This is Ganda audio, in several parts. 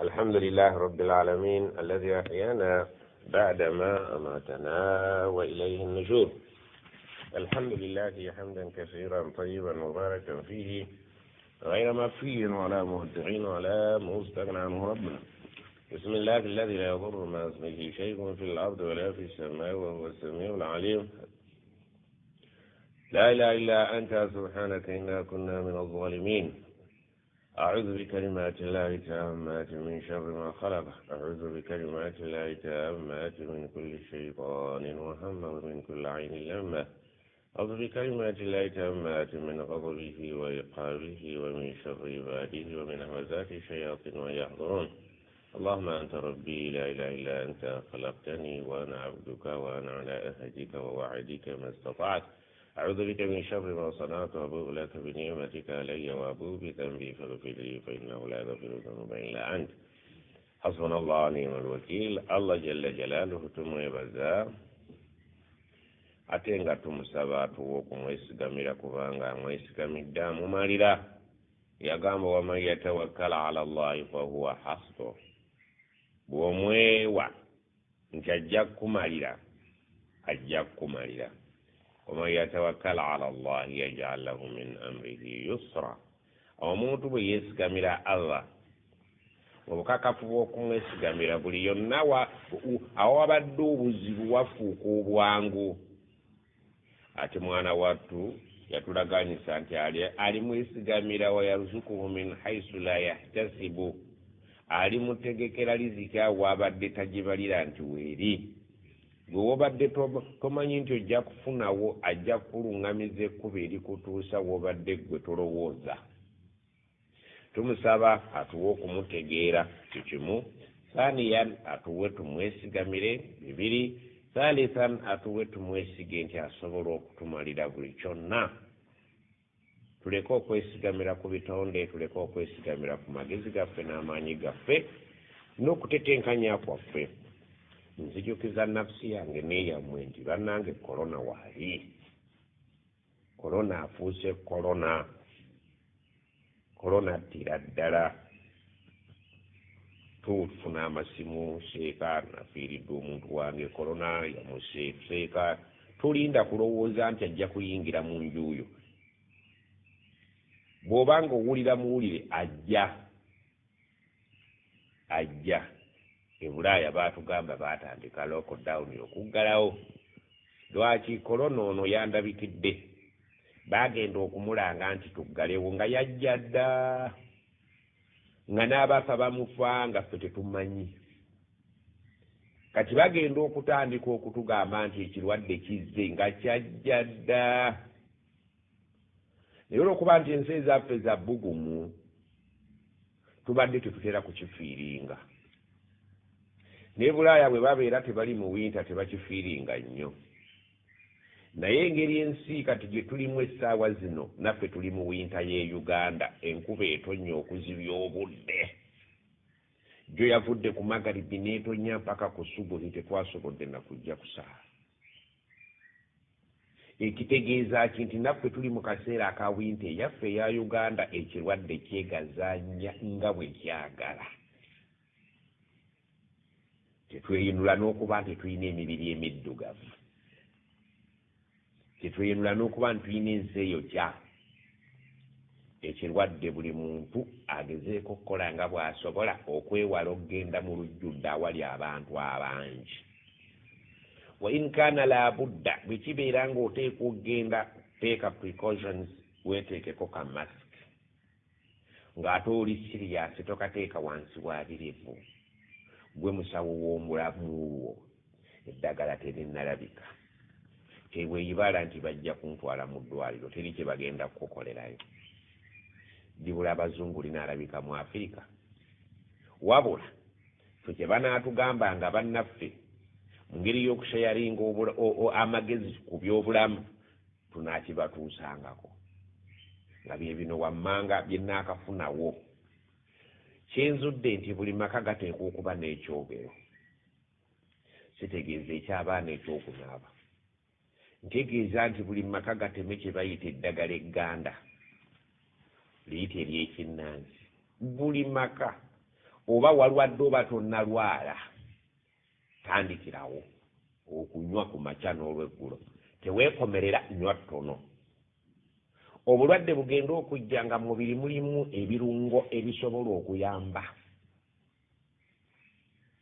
الحمد لله رب العالمين الذي أحيانا بعدما أماتنا وإليه النشور. الحمد لله حمدا كثيرا طيبا مباركا فيه غير مكفي ولا مهدعين ولا مستغنى عنه ربنا. بسم الله الذي لا يضر مع اسمه شيء في الأرض ولا في السماء وهو السميع العليم. لا إله إلا أنت سبحانك إنا كنا من الظالمين. أعوذ بكلمات الله التامات من شر ما خلق. أعوذ بكلمات الله التامات من كل شيطان وهم ومن كل عين لامة. أعوذ بكلمات الله التامات من غضبه وإيقابه ومن شر عباده ومن همزات الشياطين ويحضرون. اللهم أنت ربي لا إله إلا أنت خلقتني وأنا عبدك وأنا على عهدك ووعدك ما استطعت. أعوذ بك من شر ما صنعت وأبوء لك بنعمتك علي وأبوء بذنبي فاغفر لي فإنه لا يغفر الذنوب إلا أنت. حسبنا الله ونعم الوكيل. الله جل جلاله tumwebaza ate nga tumusaba atuwa okumwesigamira kubanga amwesigamidde amumalira. Yagamba waman yatawakkala ala Allahi fahuwa hasbuh, bw'omwewa nti ajja kukumalira ajja kukumalira. ومن يتوكل على الله يجعل له من أمره يسرا. omuntu bwe yeesigamira Allah obukakafu bw'okumwesigamira buli yonna awo wabadde obuzibu wafuuka obwangu. Ate mwana wattu yatulaganisa nti alimwesigamira wayaruzukuhu min haisu la yahtasibu, alimutegekera riziki awo wabadde tagibalira nti weeri. Gwe wobadde tomanyi nti ojja kufunawo ajja kuluŋŋamiza ekkubo erikutuusa wobadde gwe tolowooza. Tumusaba atuwe okumutegeera kikimu. Thaniyan atuwe tumwesigamire. Bibiri, thalithan atuwe tumwesige nti asobola okutumalira buli kyonna. Tuleke okwesigamira ku bitonde, tuleke okwesigamira ku magezi gaffe n'amaanyi gaffe n'okutetenkanya kwaffe. Nzijukiza nafsi yange neeyammwe nti bannange korona waali. Korona afuuse korona attira ddala. Tufuna amasimu seeka nafiiridde omuntu wange korona yamuseeka. Tulinda kulowooza nti ajja kuyingira mu njuuyo. Bw'obanga owulira muwulire ajja. E Bulaaya baatugamba baatandika lockdown okuggalawo. Lwaki? Korona ono yandabikidde. Baagenda okumulanga nti tuggalewo nga yajja dda. Nga n'abafa bamufa nga ffe tetumanyi. Kati bagenda okutandika okutugamba nti ekirwadde kizze nga kyajja dda. Naye olw'okuba nti ensi ezaffe za bbugumu tubadde tetutera kukifiiringa. Ne Bulaaya bwe babeera tebali mu winta tebakifiiringa nnyo. Naye engeri ensi kati gye tulimu essaawa zino naffe tuli mu winta y'e Uganda. Enkuba etonnya okuzibya obudde. Gyo yavudde ku magalibi n'etonnya mpaka ku subuhi tetwasobodde na kujja kusaala. Ekitegeeza ki nti naffe tuli mu kaseera aka winta eyaffe eya Uganda ekirwadde kyegazaanya nga bwe kyagala. Tetweyinula n'okuba nti tulina emibiri emiddugavu. Tetweyinula n'okuba nti tulina enseyokya. Ekirwadde buli muntu agezeeko okukola nga bw'asobola okwewala okugenda mu lujjudde awali abantu abangi. Wa in kaana la budda, bwe kibeera ng'oteekwa okugenda teeka precautions, weeteekeko ka mask. Ng'ate oli serious tokateeka wansi wa birevu. Gwe musawo w'omulamu wo eddagala terinnalabika. Teweeyibala nti bajja kuntwala mu ddwaliro, teri kye bagenda kukolerayo. Dibula abazungu linaalabika mu Afirika. Wabula ffe kye banaatugamba nga bannaffe mu ngeri y'okushayaringa amagezi ku by'obulamu tunaakibatuusangako. Nga bye bino wammanga bye naakafunawo. Kyenzudde nti buli maka gateekwa okuba n'ekyogero. Sitegeeza eky'abaana ekyokunaaba. Ntegeeza nti buli maka gateme kye bayita eddagala egganda. Liyita ery'ekinnansi. Buli maka oba walwadde oba tonnalwala tandikirawo okunywa ku makya n'olweggulo teweekomerera nywa ttono obulwadde bugenda okujja nga mu mubiri mulimu ebirungo ebisobola okuyamba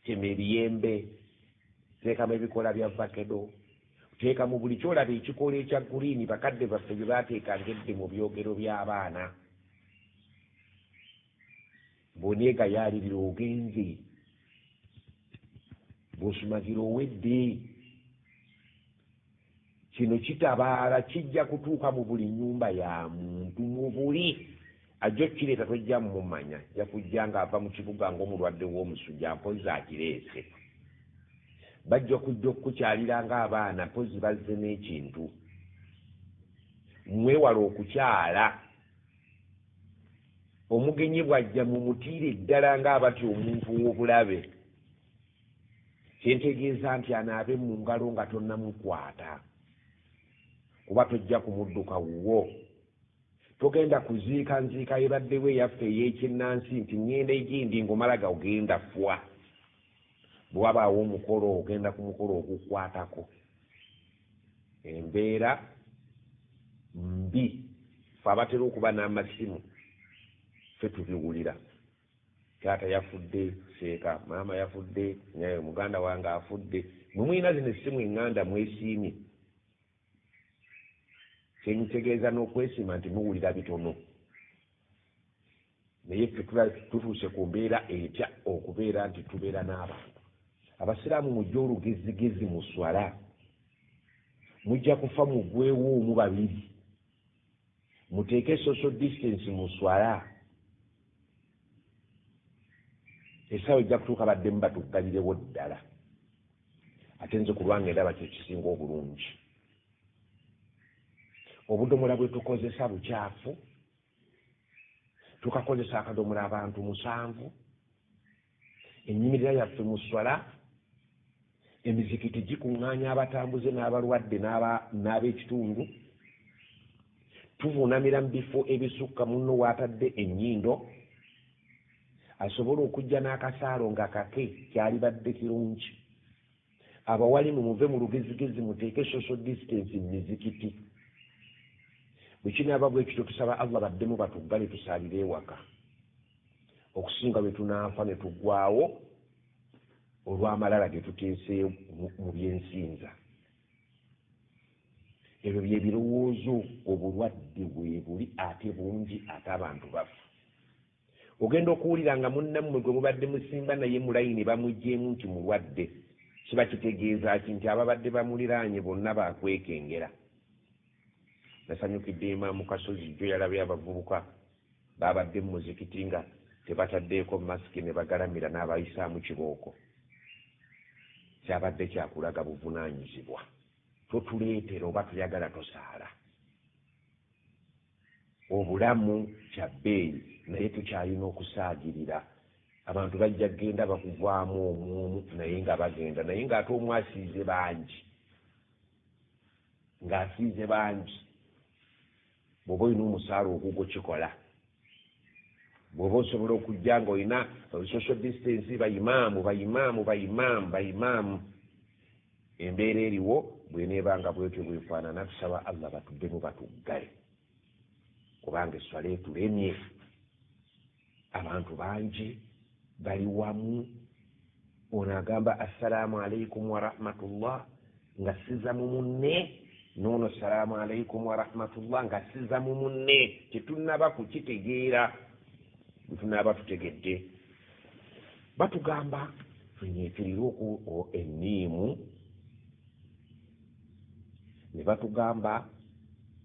tema ebiyembe teekamu ebikola bya vakedo teeka mu buli kyolaba ekikola ekya guliini bakadde baffe bye baateekanga edde mu byogero by'abaana bw'oneegayaalirira ogenze bw'osumagira owedde kino kitabaala kijja kutuuka mu buli nnyumba ya muntu mu buli ajja okukireeta tojja mumanya ajja kujja ng'ava mu kibuga ng'omulwadde w'omusujja mpozi akireese bajja kujja okukukyalira ng'abaana mpozi bazze n'ekintu mwewala okukyala omugenyi bw'ajja mu mutiire eddala ng'abatya omuntu w'obulabe kyentegeeza nti anaabe mu ngalo nga tonnamukwata kuba tojja kumudduka wuwo togenda kuziika nziika ebaddewo eyaffe ey'ekinnansi nti ngenda egindi ng'omala gagenda fwa bwabaawo omukolo ogenda ku mukolo okukwatako embeera mbi fe abatera okuba n'amasimu ffe tubiwulira taata yafudde seeka maama yafudde muganda wange afudde mwe mulina zino essimu eŋŋanda mwesiimye kyentegeeza n'okwesiima nti muwulira bitono naye ffe tutuuse ku mbeera etya okubeera nti tubeera n'abantu abasiraamu mujja olugezigezi mu swala mujja kufa mugwewo omu babiri muteeke social distance mu swala essaawa ejja kutuuka baddemu batuggalirewo ddala ate nze ku lwange ndaba kyo kisinga obulungi obudomola bwe tukozesa bukyafu tukakozesa akadomola abantu 7 ennyimirira yaffe mu swala emizikiti gikuŋŋaanya abatambuze n'abalwadde n'ab'ekitundu tuvuunamira mu bifo ebisukka munno waatadde ennyindo asobola okujja n'akasaalo nga kake kyali badde kirungi abawalimu muve mu lugezigezi muteeke social distance mu mizikiti bwe kinaaba bwe kityo tusaba allah baddemu batuggale tusaalire ewaka okusinga bwe tunaafa ne tuggwawo olw'amalala ge tuteese mu byensinza ebyo bye birowoozo obulwadde bwe buli ate bungi ate abantu bafa ogenda okuwulira nga munnammwe gwe mubadde musimba naye mulayini bamugjeemu nti mulwadde kiba kitegeeza ki nti ababadde bamuliraanye bonna bakwekengera nasanyukidde imaamu kasozi jjo yalabye abavubuka babadde mu muzikiti nga tebataddeeko masiki ne bagalamira n'abayisaamu kibooko kyabadde kyakulaga buvunaanyizibwa totuleetera oba tuyagala tosaala obulamu kya bbeeyi naye tukyalina okusaagirira abantu bajja kgenda bakuvaamu omwomu naye nga bagenda naye ng'ate omu asiize bangi ng'asiize bangi bw'oba olina omusaala ogugwo kikola bw'oba osobola okujja ng'olina social distance bayimaamu embeera eriwo bw'eneebanga bwetyo bwefaanana tusaba allah batuddemu batuggale kubanga esswala etulemye abantu bangi bali wamu ono agamba assalaamu alaikum warahmatullah nga siza mu munne noono salaamu alaikum warahmatullah nga siza mu munne tetunnaba kukitegeera bwe tunaaba tutegedde batugamba tunyeekirire enniimu ne batugamba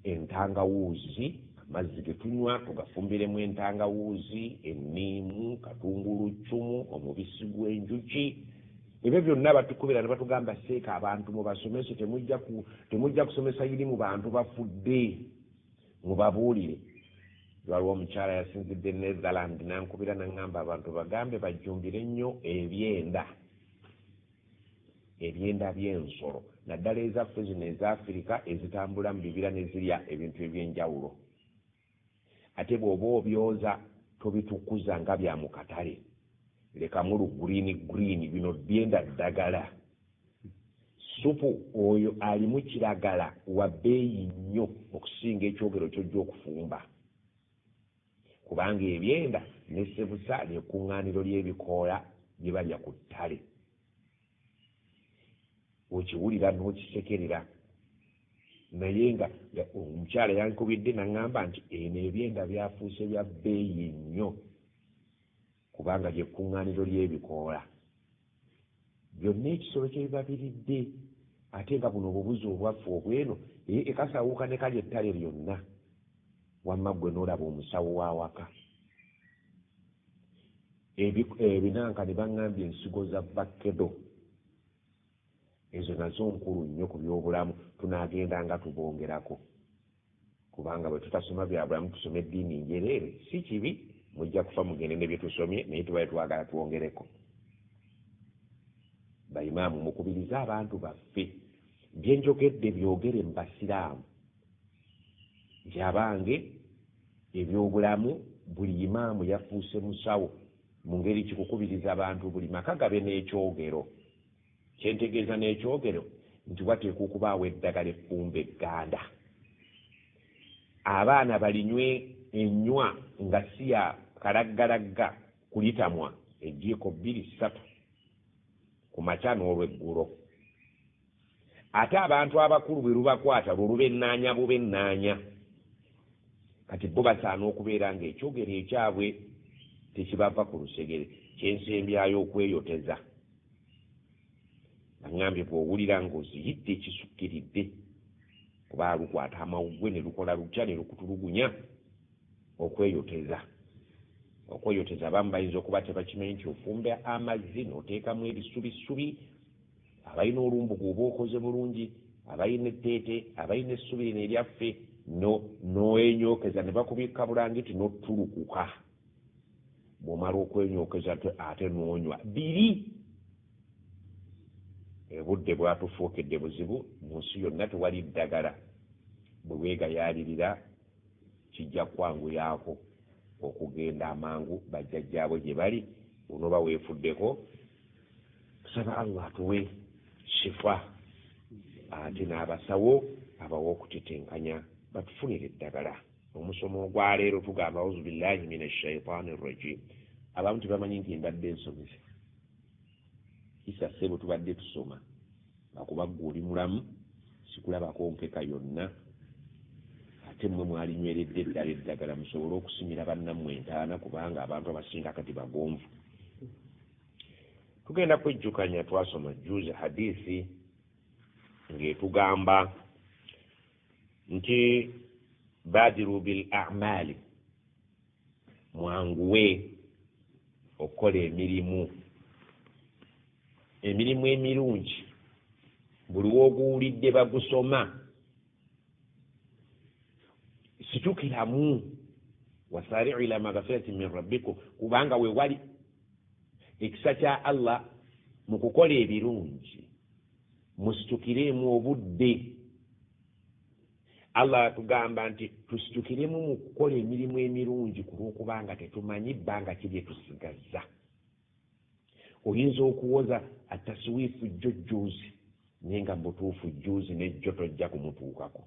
entangawuuzi amazzi ge tunywa tugafumbiremu entangawuuzi enniimu katunguluccumu omubisi gw'enjuki ebyo byonna batukubira ne batugamba seeka abantu mubasomese temujja kusomesa iri mu bantu bafudde mubabuulire waliwo omukyala yasinzidde Netherland nankubira naŋŋamba abantu bagambe bajjumbire ennyo ebyenda by'ensolo naddala ezaffe zino eza Afirika ezitambula mu bibira ne zirya ebintu eby'enjawulo ate bw'oba obyoza tobitukuza nga bya mu katale lekamulu green bino byenda ddagala supu oyo alimu kiragala wa bbeeyi nnyo okusinga ekyogero ky'ojja okufumba kubanga ebyenda n'essebusa ly'ekkuŋŋaaniro ly'ebikoola bye balya ku ttale okiwulira n'okisekerera naye nga omukyala yankubidde naŋŋamba nti eno ebyenda byafuuse bya bbeeyi nnyo kubanga ly'ekkuŋŋaaniro ly'ebikoola byonna ekisolo kye bibabiridde ate nga buno obubuzi obwaffe obweno ekasawuuka ne kali ettale lyonna wamma ggwe n'olaba omusawo w'awaka ebinanka ne baŋŋambye ensigo za bakkedo ezo nazo nkulu nnyo ku byobulamu tunaagendanga tubongerako kubanga bwe tutasoma bya bulamu tusoma eddiini njereere si kibi mujja kufa mugende ne bye tusomye naye tubaye twagala twongereko bayimaamu mukubirize abantu baffe byenjogedde byogere mu basiraamu yabange ebyobulamu buli imaamu yafuuse musawo mu ngeri kikukubiriza abantu buli maka gabe n'ekyogero kyentegeeza n'ekyogero nti wateekwa okubaawo eddagala effumba egganda abaana balinywe ennywa nga si ya kalaggalagga kulitamwa ejiiko 2-3 ku makya n'olweggulo ate abantu abakulu bwe lubakwata lwe lubennaanya bubennaanya kati bo basaana okubeera ng'ekyogero ekyabwe tekibava ku lusegere kyensembyayo okweyoteza aŋŋambye bw'owulira ng'oziyidde ekisukkiridde kuba lukwata amawugwe ne lukola lutya ne lukutulugunya okweyoteza abamu bayinza okuba tebakimanyi nti ofumba amazzi n'oteekamu ebisubisubi abalina olumbugu oba okoze bulungi abalina etteete abalina essubi lino eryaffe n'oenyokeza ne bakubika bulangiti n'ottulukuka bw'omala okwenyokeza ate n'onywa biri obudde bwatufuukedde buzibu mu nsi yonna tewali ddagala bwe weegayaalirira kijja kwanguyaako okugenda amangu bajjajjaabwe gye bali onoba weefuddeko tusaba allah atuwe shifa ate n'abasawo abawa okutetenkanya batufunire eddagala omusomo ogwaleero tugamba auzu billahi min ashaitaani rrajim abamu tebamanyi nti mbadde nsomesa isa ssebo tubadde tusoma akuba ggwe oli mulamu sikulabako mpeka yonna ate mmwe mwalinyweredde eddala eddagala musobole okusimira bannammwe entaana kubanga abantu abasinga kati bagonvu tugenda kwejjukanya twasoma juzi hadiisi ng'etugamba nti badiru bil a'mali mwanguwe okukola emirimu emirungi buli w'oguwulidde bagusoma situkiramu wasari'u ila maghfiratin min rabbikum kubanga we wali ekisa kya allah mu kukola ebirungi musitukiremu obudde allah atugamba nti tusitukiremu mu kukola emirimu emirungi ku lw'okubanga tetumanyi bbanga ki lye tusigazza oyinza okuwoza ataswifu jjojjoozi naye nga mubutuufu jjuuzi nejjo tojja kumutuukako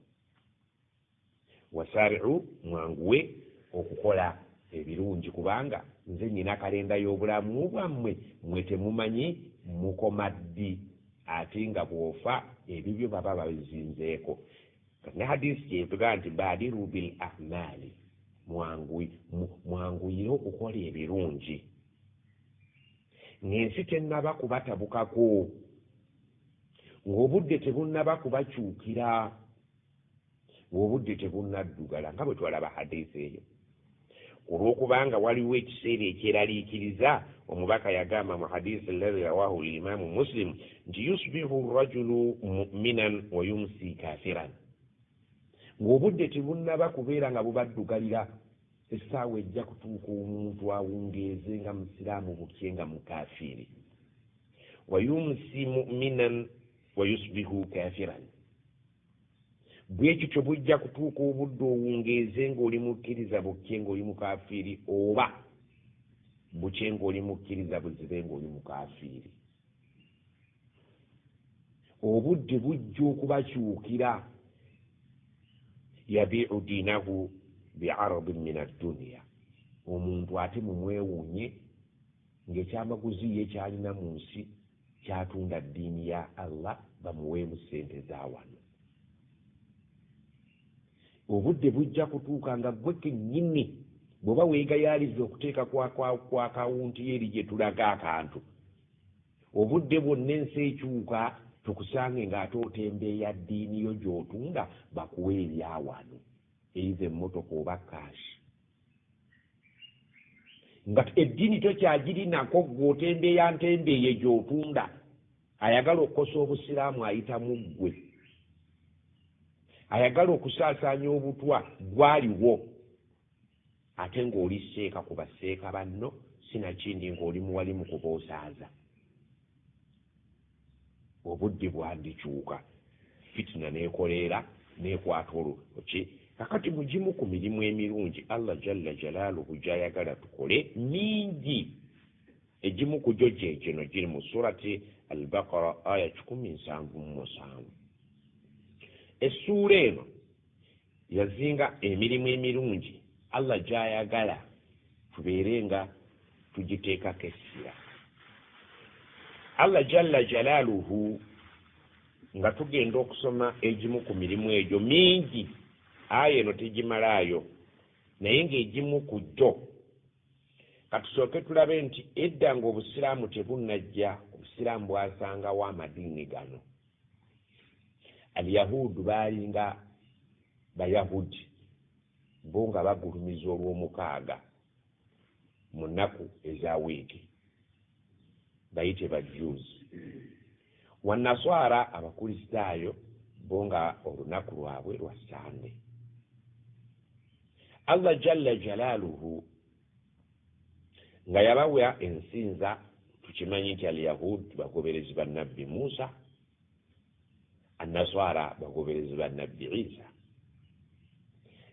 wasari'u mwanguwe okukola ebirungi kubanga nze nyina kalenda y'obulamu bwammwe mwe temumanyi mukoma ddi ate nga bw'ofa ebibyo baba babizinzeeko ne hadisi kyetugamba nti badiru bil ahmali mwanguyire okukola ebirungi ng'ensi tennaba kubatabukako ng'obudde tebunnaba kubakyukira ng'obudde tebunnaddugala nga bwe twalaba hadisi eyo olw'okubanga waliwo ekiseera ekyeraliikiriza omubaka yagamba mu hadisi alladhi rawahu limamu muslim nti yusbihu rajulu mu'minan wa yumsi kafiran ng'obudde tebunnaba kubeera nga bubaddugalira essaawa ejja kutuuka omuntu awungeeze nga musiraamu bukye nga mukafiiri wa yumsi mu'minan wa yusbihu kafiran bwekityo bujja kutuuka obudde owungeeze ng'oli mukkiriza bukye ng'oli mukafiiri oba bukye ng'oli mukkiriza buzibe ng'oli mukafiiri. Obudde bujja okubakyukira. Yabiu diinahu bi'aradin min ad-dunya. Omuntu ate mumwewuunye ng'ekyamaguzi ye kyalina mu nsi kyatunda ddiini ya Allah bamuweemu ssente za wano. Obudde bujja kutuuka nga gwe kennyini bw'oba weegayaaliza okuteeka kwa akawunti eri gye tulaga akantu, obudde bwonna ensi ekyuka tukusange ng'ate otembeeya ddiini yo gy'otunda bakuwa ebyawano, eiza emmotoka oba kaashi. Nga eddiini tokyagirinako gw'otembeeya ntembeeye gy'otunda, ayagala okukosa obusiraamu ayitamu ggwe, ayagala okusaasaanya obutwa gwaliwo, ate ng'oli seeka ku baseeka banno, sinakindi ng'oli muwali mu kuboosaaza. Obudde bwandikyuka, fitina n'ekoleera n'ekwata oluki. Kakati mugimu ku mirimu emirungi Allah jalla jalaaluhu gy'ayagala tukole mingi. Egimu ku gyo gye gino giri mu surati Al-Baqara aya 177. Essuula eno yazinga emirimu emirungi Allah gy'ayagala tubeere nga tugiteekako essira. Allah jalla jalaaluhu nga tugenda okusoma egimu ku mirimu egyo mingi, aya eno tegimalaayo, naye ng'egimu ku gyo katusooke tulabe nti edda ng'obusiraamu tebunnajja, obusiraamu bwasangawo amadiini gano. Alyahudu baalinga bayahudi bo nga bagulumiza olw'omukaaga mu nnaku eza wiiki, bayite bajuuzi. Wannaswara abakristaayo bo nga olunaku lwabwe lwa Sande. Allah jalla jalaaluhu nga yabawa ensinza, tukimanyi nti Alyahudi bagoberezi ba Nabbi Musa, Annaswara bagoberezi ba Nabbi Isa.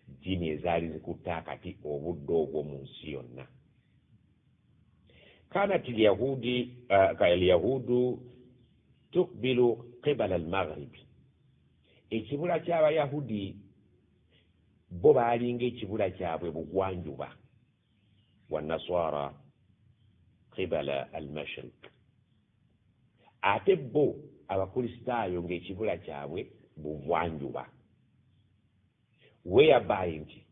Ddiini ezaali zikutte akati obudde obwo mu nsi yonna. كانت اليهود تقبل قبل المغرب. Ekibula ky'Abayahudi bo baalinga ekibula kyabwe bugwanjuba, wannaswara qibala al-mashriq. Ate bo abakristaayo ng'ekibula kyabwe bugwanjuba. Whereby nti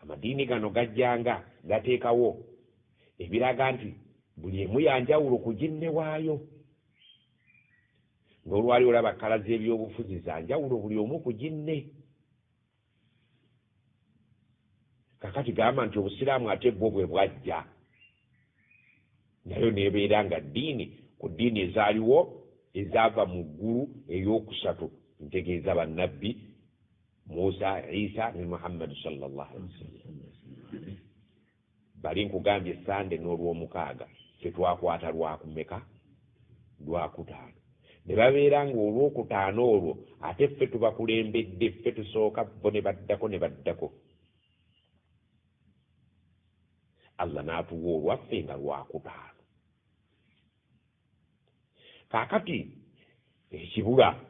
amadiini gano gajjanga gateekawo ebiraga nti buli emu yanjawulo ku ginne waayo. Ng'olwali olaba kkala z'ebyobufuzi za njawulo buli omu ku ginne. Kakati gamba nti obusiraamu ate bwo bwe bwajja, nayo neebeera nga ddiini ku ddiini ezaaliwo ezaava mu ggulu ey'okusatu, ntegeeza bannabbi Musa, Isa ne Muhammad sallallahu alaihi wasallam. Bali nkugambye Sande n'olw'omukaaga ffe twakwata lwakumeka? Lwakutaano. Ne babeera ng'olwokutaano olwo ate ffe tubakulembedde, ffe tusooka bo ne baddako. Allah n'atuwa olwaffe nga lwakutaano. Kaakati ekibula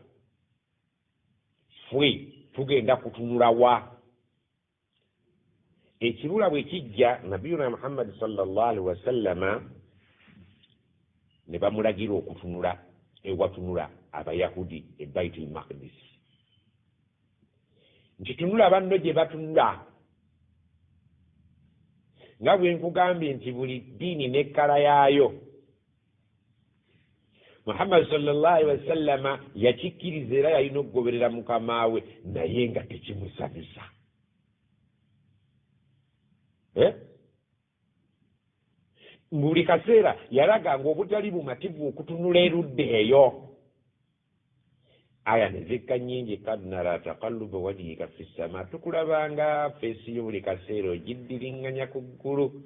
ffe tugenda kutunula wa? Ekibula bwe kijja, Nabiyuna Muhammad sallallahu alaihi wasallama ne bamulagira okutunula ewatunula Abayahudi e Baitul Maqdis. Nti tunula banno gye batunula. Nga bwe nkugambye nti buli ddiini n'ekkala yaayo. Muhammad sallallahu alaihi wasallama yakikkiriza era yalina okugoberera mukama we, naye nga tekimusanyusa. Buli kaseera yalaga ng'obutali bumativu okutunula erudde eyo. Aya ne zikka nnyingi, kad nara taqalluba wajhika fi ssama, tukulabanga feesi yo buli kaseera ogiddiringanya ku ggulu.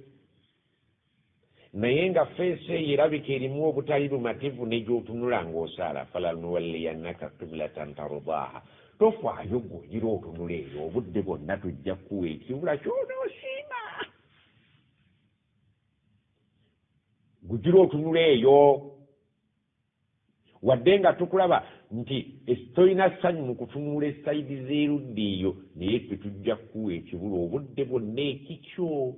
Naye nga feesi eyo erabika erimu obutali bumativu n'egyotunula ng'osaala, falanuwalliyannaka qiblatan tardaaha, tofaayo gw'ogira otunula eyo, obudde bwonna tujja kuwa ekibula ky'onoosiima. gujira otunula eyo wadde nga tukulaba nti tolina ssanyu mu kutunula essayidi z'erudda eyo naye ffe tujja kukuwa ekibula obudde bwonna ekikyo.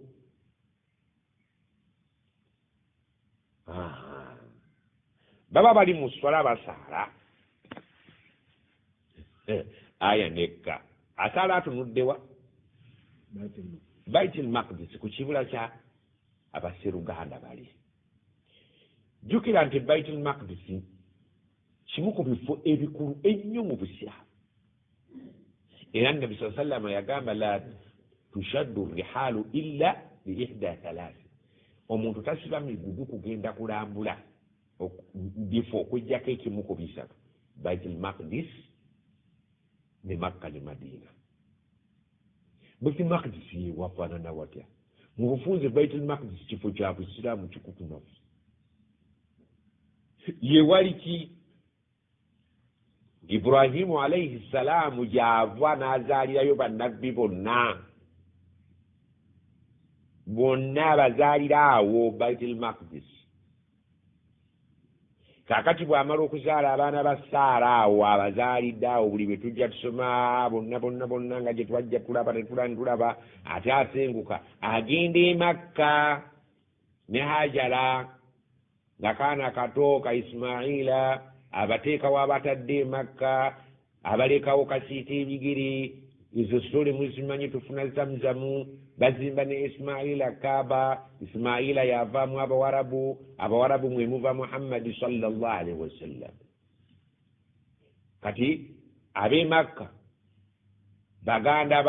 Baba bali mu swala basaala aya nekka asaala atunuddewa Baitul Maqdis ku kibula kya abaseruganda bali. Jjukira nti Baitul Maqdis kimu ku bifo ebikulu ennyo mu busiraamu era Nabbi sallallahu alayhi wa sallam yagamba la tushaddu rihaalu illa li ihda thalathi, omuntu tasiba migugu kugenda kulambula bifo okujjako ekimu ku bisatu: Baitul Maqdis ne Makka ne Madina. Baitul Maqdis yewafaanana watya? Mu bufunze Baitul Maqdis kifo kya busiraamu kikutumafu. Yewali ki Ibrahimu alayhi salaamu gy'ava n'azaalirayo bannabbi bonna bazaalira awo Baitul Maqdis. Kaakati bw'amala okuzaala abaana ba Saara awo abazaalidde awo, buli bwe tujja tusoma bonna nga gye twajja tulaba ne tulaba, ate asenguka agenda e Makka ne Hajara nga kaana kato ka Ismaila, abateekawo abatadde e Makka, abalekawo kasiita ebigere. Izo sitole muzimanyi, tufuna Zamzamu, bazimba ne Ismaila Kaaba. Ismaila yavaamu Abawarabu mwe muva Muhammadi sallallahu alaihi wasallam. Kati ab'e Makka baganda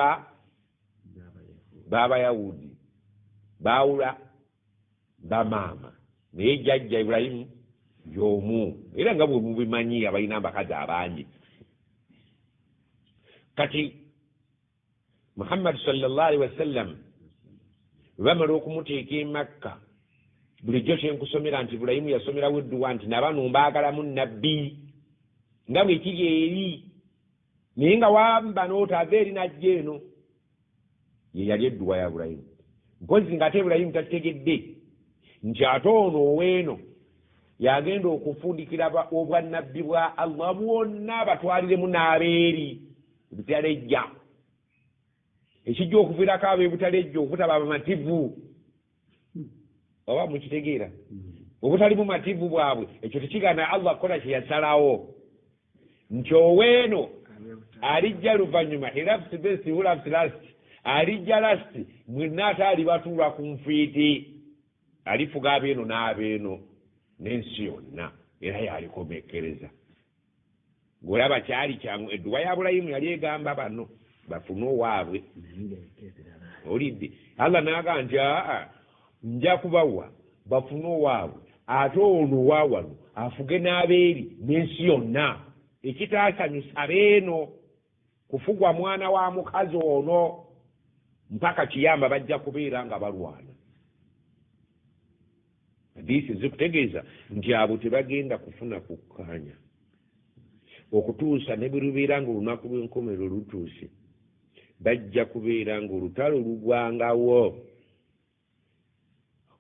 b'Abayahudi baawula bamaama, naye jjajja Ibrahimu y'omu, era nga bwe mubimanyi abalina abakazi abangi. Kati Muhammad sallallahu alaihi wasallam bamala okumuteeka e Makka, bulijjo kyenkusomera nti Ibrahimu yasomerawo edduwa nti nabano mbaagalamu nabbi nga bwe kiri eri, naye nga wamba n'otava eri najja eno. Ye yali edduwa ya Ibrahimu, mpozi ng'ate Ibrahimu tategedde nti ate ono oweeno yagenda okufundikira obwannabbi bwa Allah bwonna batwaliremu n'abeeri butalejja. Ekijja okuviirako ab'ebutalejja obutaba bamativu, oba mukitegeera, obutali bumativu bwabwe, ekyo tekigaana Allah kukola kye yasalawo nti oweeno alijja luvannyuma, elafsi besi ulafsi lasti, alijja lasti mwenna ate alibatuula ku nfiiti, alifuga abeeno n'abeeno n'ensi yonna, era yalikomekkereza. Ng'olaba kyali kyangu. Edduwa ya Ibulayimu yali egamba bano bafune owaabwe. Olidde Allah n'agamba nti nja kubawa bafune owaabwe, ate ono waawano afuge n'abeeri n'ensi yonna. Ekitaasanyusa beeno kufugwa mwana wa mukazi ono mpaka kiyamba bajja kubeera nga balwana. Hadiisi zikutegeeza nti abo tebagenda kufuna kukkaanya okutuusa ne bwe lubeera ng'olunaku lw'enkomerero lutuuse, bajja kubeera ng'olutalo lugwangawo.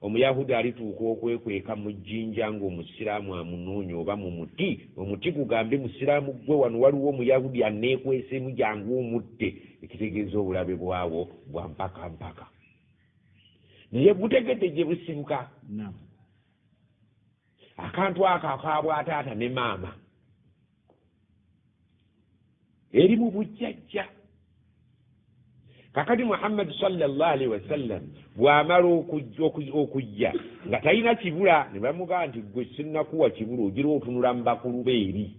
Omuyahudi alituuka okwekweka mu jjinja ng'omusiraamu amunoonya oba mu muti, omuti gugambe musiraamu gwe wano waliwo omuyahudi anneekweseemu jangu omutte, ekitegeeza obulabe bwawo bwa mpaka mpaka. Naye butegedde gye busibuka akantu ako akabwa taata ne maama eri mu bujjajja. Kakati Muhammad sallallahu alaihi wasallam bw'amala okujja nga talina kibula, ne bamugamba nti gwe sinnakuwa kibula, ogira otunula mu bakulu beeri.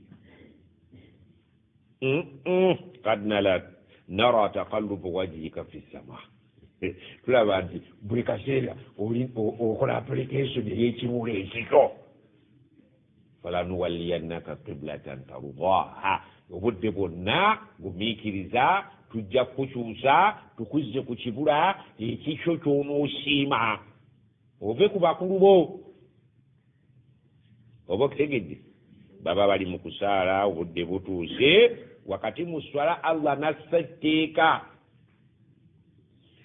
Kad nara taqalluba wajhika fi sama, tulaba nti buli kaseera okola application ey'ekibula ekito. Falanuwalliyannaka qiblatan tardaha, obudde bwonna gumiikiriza, tujja kukyusa tukuzze ku kibula ekikyo ky'onoosiima, ove ku bakulu bo. Oba okitegedde? Baba bali mu kusaala, obudde butuuse, wakati mu swala Allah nassa etteeka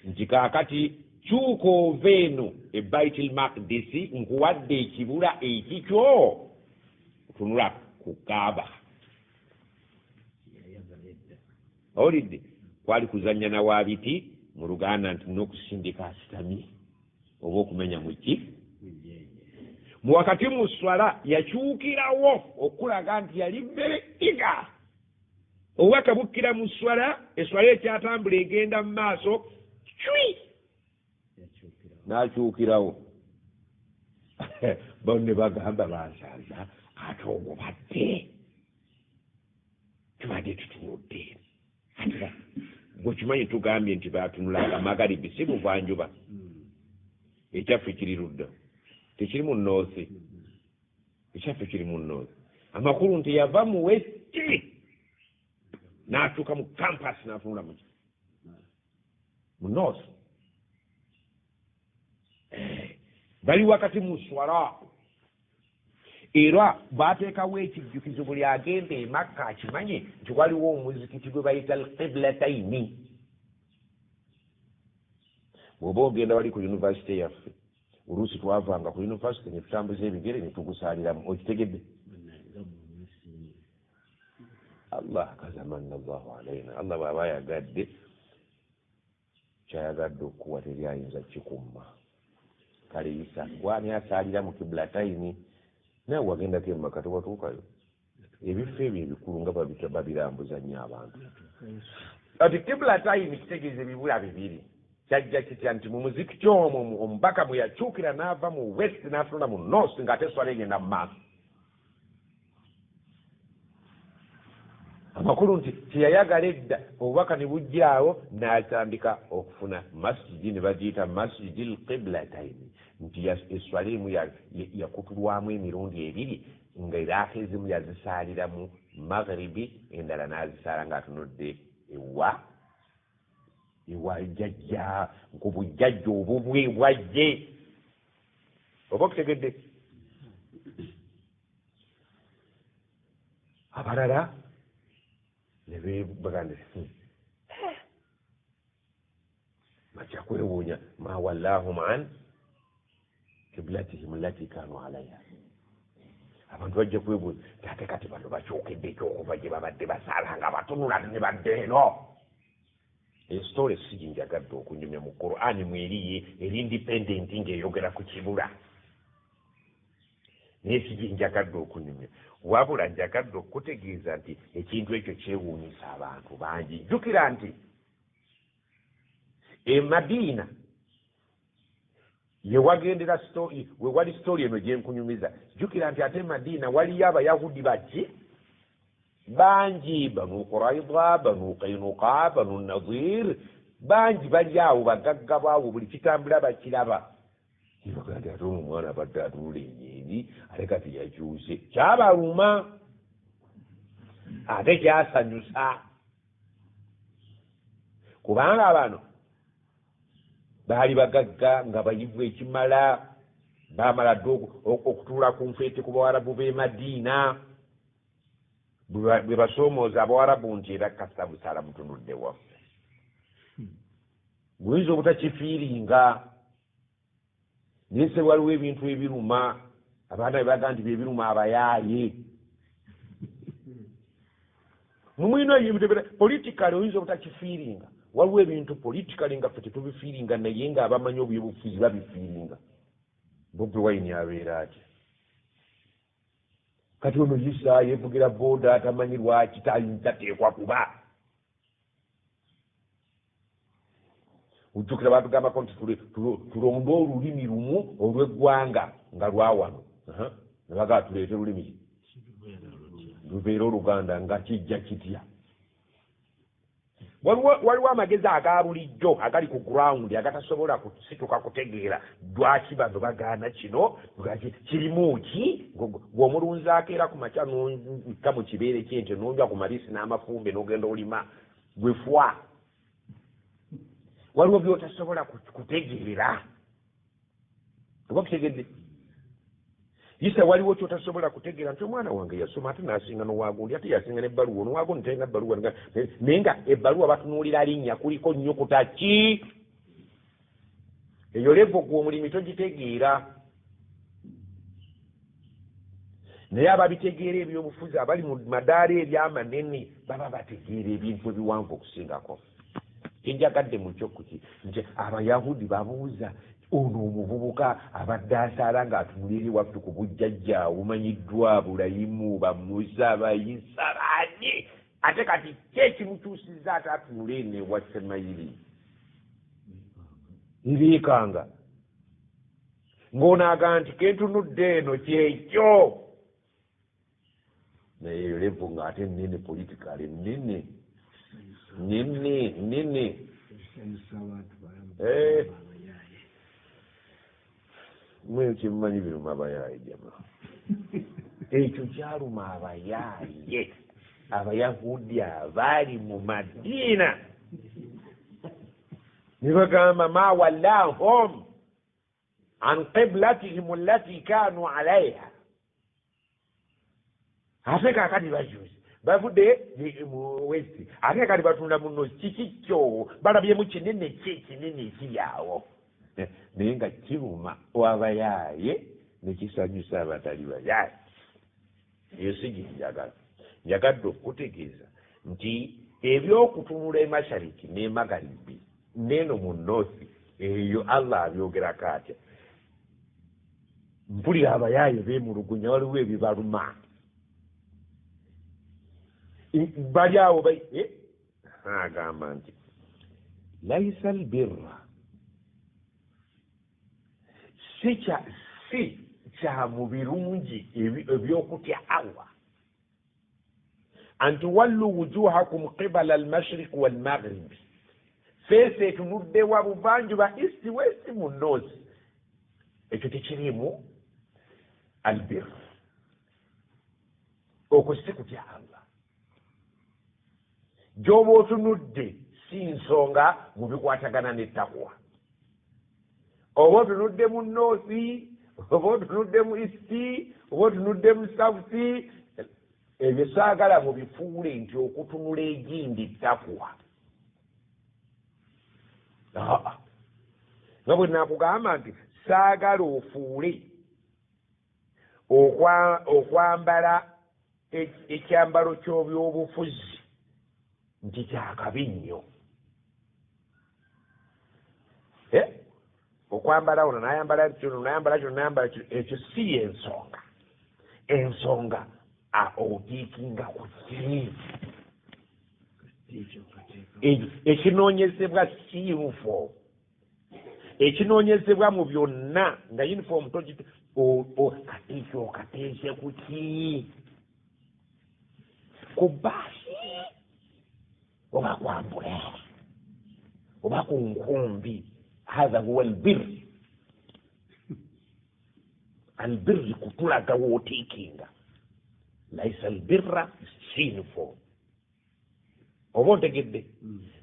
nti kaakati kyuka ova eno ebaitul maqdisi nkuwadde ekibula ekikyo tunula ku Kaaba. Olidde kwali kuzanya na wabiti mu Luganda nti n'okusindika asitamye oba okumenya mu ki mu wakati mu swala yakyukirawo okulaga nti yali bereiga obubaka bukkira mu swala eswala ekyatambula egenda mu maaso cwi n'akyukirawo bonna bagamba bansaaza ate ogubadde tubadde tutunudde atira bwekimanyi tugambye nti batunulanga magaribi si buvanjuba ekyaffe kiri ludda tekiri mu noosi ekyaffe kiri mu noosi amakulu nti yava mu westi n'atuuka mu kampasi n'atunula mu noosi bali wakati mu swala era baateekawo ekijjukizo buli agenda e Makka akimanye nti waliwo omuzikiti gwe bayita al-Qiblataini. bw'oba ogenda wali ku yunivasite yaffe oluusi twavanga ku yunivasite ne tutambuza ebigere ne tugusaaliramu okitegedde Allah kazamanna Allahu alaina. Allah bw'aba ayagadde kyayagadde okuwa teri ayinza kikumma. Kale Isa gwani asaalira mu Qiblataini nawe wagendako Makka tobatuukayo ebifo ebyo ebikulu nga babirambuza nnyo abantu. Kati Qiblataini kitegeeza ebibula bibiri. Kyajja kitya nti mu muzikiti omwo omubaka bwe yakyukira n'ava mu west n'atunula mu north ng'ate swala egenda mu maaso. Amakulu nti teyayagala edda obubaka ne bujjaawo n'atandika okufuna masjidi ne bagiyita masjidil Qiblataini nti eswala emu yakutulwamu emirundi ebiri ng'eraaka ezimu yazisaaliramu magharibi endala n'azisaala ng'atunudde ewa jjajja ku bujjajja obubwe bwajje oba okutegedde. Abalala ne beebagande bajja kwewuunya ma wallahum an qiblatihim allati kanu alaiha. Abantu bajja kwebuuza ate kati bano bakyokedde ekyokuva gye babadde basaala nga batunula ne badde eno. Esitole si njagadde okunyumya mu Qur'ani mweriye eri independent ng'eyogera ku kibula naye si njagadde okunyumya wabula njagadde okutegeeza nti ekintu ekyo kyewuunyisa abantu bangi. Jjukira nti e Madiina ye wagendera story we wali story eno gye nkunyumiza. Jjukira nti ate Madiina waliyo Abayahudi baki bangi, Banu Qurayza, Banu Qaynuqa, Banu Nadir, bangi bali awo bagagga baawo buli kitambula bakiraba. Bagamba ate omwana abadde atunula ennyingi ate kati yakyuse. Kyabaluma ate kyasanyusa kubanga bano baali bagagga nga bayivu ekimala baamala dde okutuula ku nfeete ku Bawarabu b'e Madiina bwe basoomooza Abawarabu nti era kasita busaala mutunudde waffe. Buyinza obutakifiiringa naye se waliwo ebintu ebiruma abaana bebaga nti byebiruma abayaaye mumwino politikale oyinza obutakifiiringa. Waliwo ebintu politikale nga ffe tetubifiiringa naye nga abamanyi obyobufuzi babifiiringa. Bobi Wine abeera atya kati ono Isa yevugira booda atamanyi lwaki tateekwa kuba. Ujjukira batugambako nti tulonde olulimi lumu olw'eggwanga nga lwawano ne bagaa tuleete lulimi lubeera Oluganda nga kijja kitya. Waliwo amagezi aga bulijjo agali ku ground agatasobola kusituka kutegeera lwaki bano bagaana kino kirimu ki. Ng'omulunzi akeera ku makya n'okka mu kibeere ky'ente n'onywa ku maliisi n'amafumbe n'ogenda olima gwefwa. Waliwo by'otasobola kutegeera oba kutegedde. Isa waliwo kyotasobola kutegeera nti omwana wange yasoma ate n'asinga n'owagundi ate yasinga n'ebbaluwa n'owagundi talina bbaluwa naye nga ebbaluwa batunuulira linnya kuliko nnyukuta ki. eyo levo gwe omulimi togitegeera naye ababitegeera ebyobufuzi abali mu madaala ebyamanene baba bategeera ebintu ebiwanvu okusingako. Kyenjagadde mu kyokuki nti abayahudi babuuza ono omuvubuka abadde asaala ng'atunulira ewaffe ku bujjajja bumanyiddwa Bulayimu bamusa bayisa baani ate kati kyekimukyusizza ate atunula eno ewa Semayiri ibiikanga ng'onaaga nti kentunudde eno kyekyo naye eyo levu ng'ate nene politikale nene mwe kimumanyi biruma abayaaye jama ekyo kyaluma abayaaye abayahudi abaali mu Madiina ne bagamba ma wallahum an qiblatihim allati kanu alaiha ate kaakati bajuzi bavudde mu west ate kati batunda muno kikikyo balabyemu kinene kinene ekiryawo naye nga kiruma wabayaaye nekisanyusa abatali bayaaye. Eyo siginjagala. Njagadde okutegeeza nti ebyokutunula emashariki n'emagaribi neno mu noosi eyo Allah abyogerako atya. Mpulira abayaaye beemulugunya waliwo ebibaluma bali awo agamba nti laisa albirra si kya mu birungi ebyokutya Allah an tuwallu wujuhakum qibala almashriq walmaghrib feese etunudde wa buvanjuba east west mu north ekyo tekirimu albirra okwo si kutya Allah gy'oba otunudde si nsonga mu bikwatagana n'ettaqwa oba otunudde mu noosi oba otunudde mu isti oba otunudde mu sauti ebyo saagala mu bifuule nti okutunula egindi ttaqwa nga bwe nakugamba nti saagala ofuule okwambala ekyambalo ky'obyobufuzi nti kyakabi nnyo okwambala ono nayambala kino nayambala kino nayambala kino ekyo si ensonga otiikinga ku kiri ekinoonyezebwa si uniform ekinoonyezebwa mu byonna nga uniform katiiki okateese ku ki ku baasi oba kwambula oba ku nkumbi. هذا هو البر البر كتلك ووتيكينغا ليس البر سينفو obonte gedde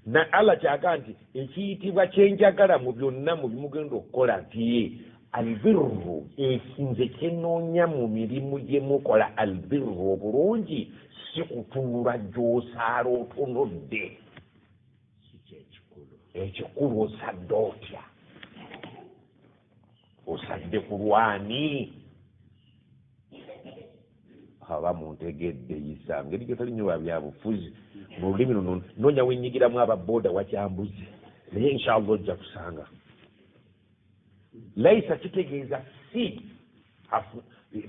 na Allah kyaganti ekiyitibwa kyenjagala mu byonna mu bimugenda okukola nti albirru ekinze kyenoonya mu mirimu gye mukola albirru obulungi si kutunula gy'osaala otunudde ekikulu osadde otya osadde ku lwani aba muntegedde yisa ngeri gyotalinnyo byabufuzi mu lulimi luno noonya wenyigiramu ababooda wakyambuzi naye inshallah ojja kusanga laisa kitegeeza si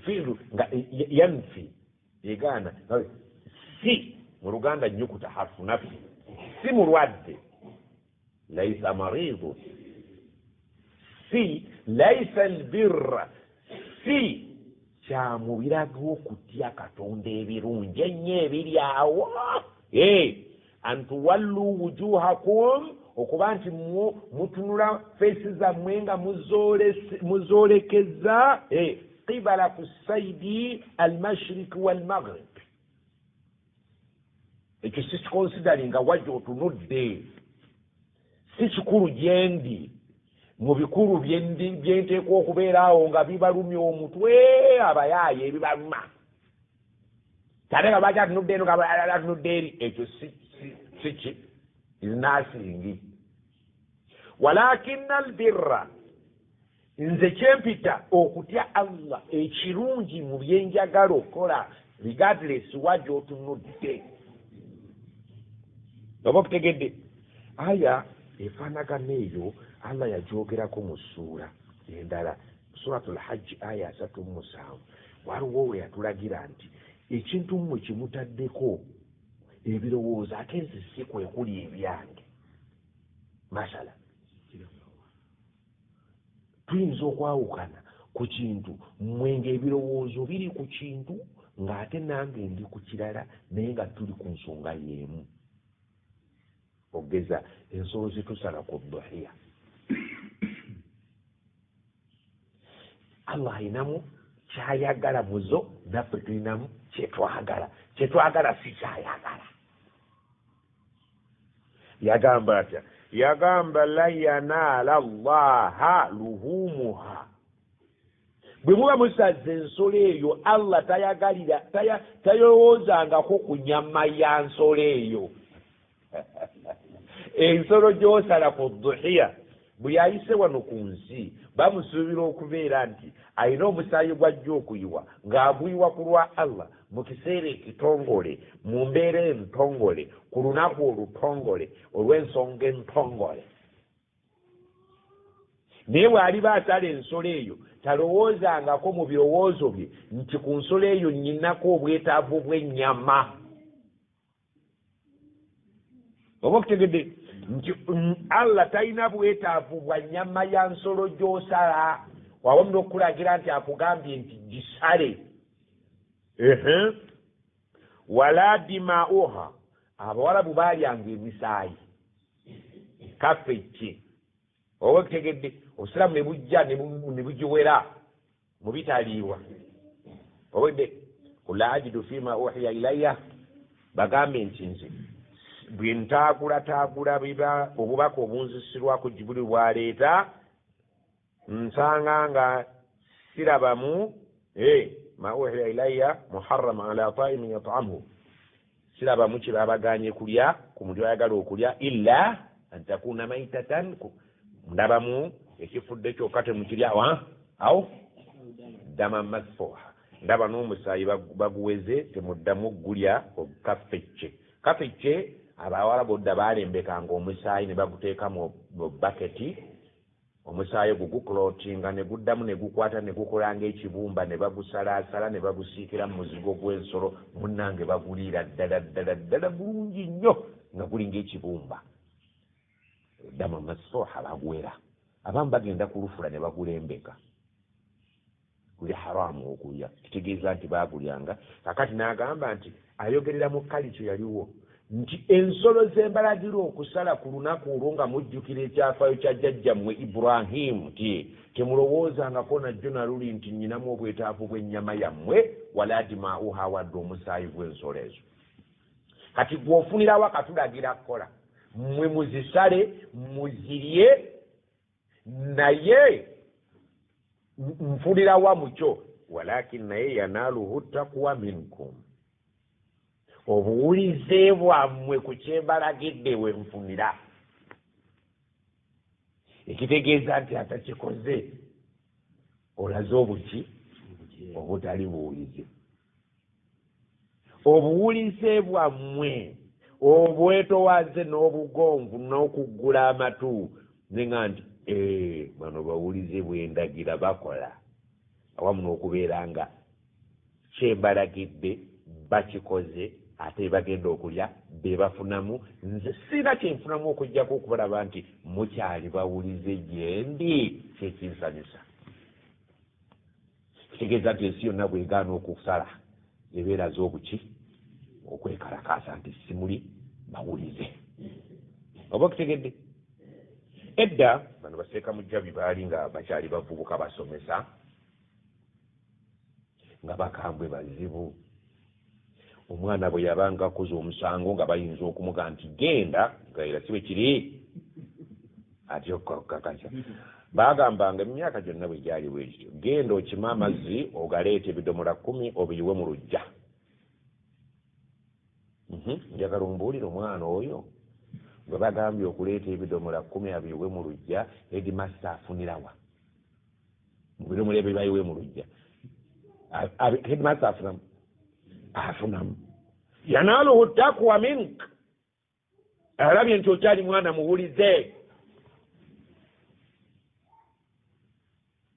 fiilu nga yanfi egaana si mu luganda nnyukuta harfu nafi si mulwadde ليس مريض si laisa albirra si kyamubiraga okutya Katonda ebirungi ennyo ebiri awo antuwallu wujuhakum okuba nti mutunula feesi zammwe nga muzoolekeza qibala ku saidi almashrik walmaghrib ekyo si kikonsidaringa wajja otunudde si kikulu gyendi mu bikulu byenteekwa okubeera awo nga bibalumya omutwe abayaaye ebibaluma kate nga lwaki atunudde eno nga atunudde eri ekyo si is nothing. Walakina albirra nze kyempita okutya Allah ekirungi mu byenjagala okukola regardless wa gy'otunudde. Oba okutegedde aya efaanagana eyo Allah yagyogerako mu ssuura endala suratul hajj aya 37 waliwo we yatulagira nti ekintu mmwe kimutaddeko ebirowoozo ate nze si kwe kuli ebyange. Masala tuyinza okwawukana ku kintu mmwe ng'ebirowoozo biri ku kintu ng'ate nange ndi ku kirala naye nga tuli ku nsonga y'emu. Ogeza ensolo zitusala ku dhuhiya Allah ayinamu kyayagala muzo naffe tulinamu kyetwagala si kyayagala. Yagamba atya yagamba la yanaala Allaha luhumuha bwe muba musaze ensolo eyo Allah tayagalira tayowoozangako ku nyama ya nsolo eyo. Ensolo gy'osala ku dhuhiya bwe yayise wano ku nsi bamusuubira okubeera nti alina omusaayi gw'ajja okuyiwa ng'aguyiwa ku lwa Allah mu kiseera ekitongole mu mbeera entongole ku lunaku olutongole olw'ensonga entongole. Naye bw'aliba asala ensolo eyo talowoozangako mu birowoozo bye nti ku nsolo eyo nnyinako obwetaavu bw'ennyama. Oba okutegedde nti Allah talina bwetaavu bwa nnyama ya nsolo gy'osala wawamu n'okulagira nti akugambye nti gisale. Wala dimauha abawalabu baalyanga emisaayi kafejje. Oba okutegedde obusiraamu ne bujja ne bugiwera mu bitaliibwa. Obwedde kula ajidu fima uhiya ilayya bagambe nti nze bwe ntaagula biba obubaka obunzisirwa ku Jibril bwaleeta nsanga nga sirabamu ma uhiya ilayya muharrama ala ta'imin yat'amuhu sirabamu kirabaganye kulya ku muntu ayagala okulya illa an takuna maitatan ndabamu ekifudde kyokka temukirya awo dama masfuha ndaba n'omusaayi baguweze temuddamu gulya kafecce abawalabu dda baalembekanga omusaayi ne baguteeka mu baketi omusaayi gukulootinga ne guddamu ne gukwata ne gukolanga ekibumba ne bagusalaasala ne bagusiikira mu muzigo gw'ensolo munnange baguliira ddala bulungi nnyo nga gulinga ekibumba. Dama masfuha baguwera abamu bagenda kulufula ne bagulembeka guli haramu okulya kitegeeza nti baagulyanga. Kakati n'agamba nti ayogerera mu kalicho yaliwo nti ensolo zembalagira okusala ku lunaku olwo nga mujjukira ekyafaayo kya jjajjammwe Ibrahimu temulowoozangako najjo naluli nti nnyinamu obwetaavu bw'ennyama yammwe wala dimauha wadde omusaayi gw'ensolo ezo. Kati gw'ofunirawo akatulagira kukola mmwe muzisale muzirye naye nfunirawa mukyo walakin naye yanaaluhu taqwa minkum obuwulize bwammwe ku kyembalagidde we nfunira. Ekitegeeza nti atakikoze olaze obuki obutali buwulize. Obuwulize bwammwe obwetowaze n'obugonvu n'okuggula amatu nenga nti bano bawulize bwendagira bakola awamu n'okubeera nga kyembalagidde bakikoze ate bagenda okulya be bafunamu nze sina kyenfunamu okujjako okubalaba nti mukyali bawulize gyendi kyekinsanyusa. Kitegeeza nti ensi yonna bwegaana okusala ebeera z'obuki okwekalakaasa nti simuli bawulize. Oba okutegedde edda bano baseeka mu jjabi baali nga bakyali bavubuka basomesa nga bakambwe bazibu. Omwana bwe yabanga akoze omusango nga bayinza okumuga nti genda nga era sibe kiri ati okukakasa bagambanga emyaka gyonna bwe gyali bwekityo genda okima amazzi ogaleeta ebidomola 10 obiyiwe mu lujja. Njagala ombuulire omwana oyo bwe bagambye okuleeta ebidomola 10 abiyiwe mu lujja headmaster afunirawa mubiro mulebe bayiwe mu lujja headmaster afunamu yanaluhu taqwa mink alabye nti okyali mwana muwulize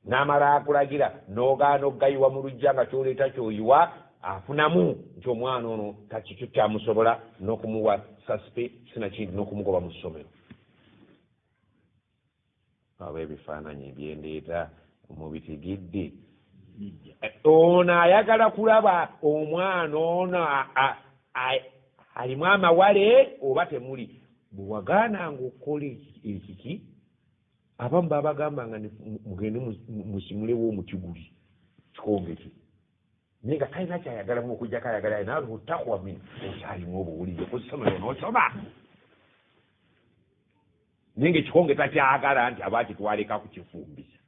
n'amala akulagira n'ogaana okugayiwa mu lujja nga kyoleeta kyoyiwa afunamu nti omwana ono takikyo kyamusobola n'okumuwa saspe sinakindi n'okumugoba mu ssomero aba ebifaananyi ebyendeeta mubitegedde ono ayagala kulaba omwana ono alimu amawale oba temuli bwewagaananga okukola ekiki abamu babagambanga mugende musimulewo omutiguli kikonge ki naye nga talina kyayagalamu okujjako ayagala naaliwo takwa mini okyalimu obuwulize kusomero n'osoma naye nga ekikonge takyagala nti aba kitwaleka kukifumbisa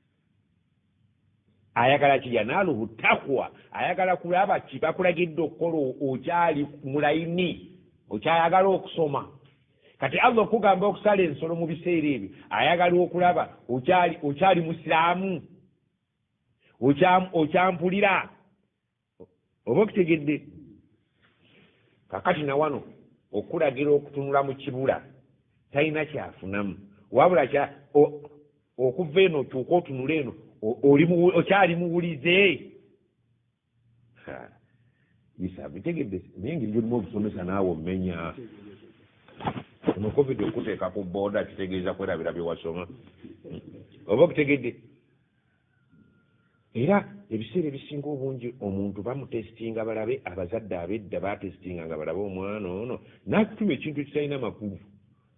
ayagala kiyanaaluhu takwa ayagala kulaba kibakulagidde okukola okyali mulayini okyayagala okusoma kati Allah okugamba okusala ensolo mu biseera ebyo ayagala okulaba okyali musiraamu okyampulira oba okutegedde kakati na wano okulagira okutunula mu kibula talina kyafunamu wabula okuva eno okyuka otunula eno okyali muwulize isa bitegedde naye ngeri gyolimu obusomesa naawe omenya ono covid okuteeka ku booda kitegeeza kwerabira bye wasoma oba okutegedde era ebiseera ebisinga obungi omuntu bamutesitinga balabe abazadde abedda batesitinga nga balabe omwana ono nakutuma ekintu kitalina makulu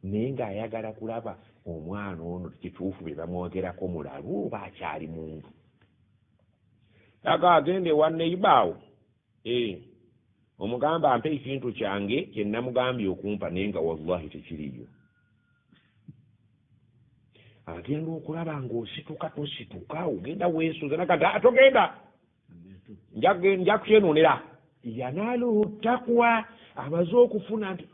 naye ng'ayagala kulaba omwana ono kituufu bye bamwogerako mulabe oba akyali muntu aga agende wanneibaawo omugamba ampe ekintu kyange kyenamugambye okumpa naye nga wallahi tekiriyo agenda okulaba ng'osituka tosituka ogenda weesuza nakati togenda nja kukyenonera yanaaluhu takwa amaze okufuna nti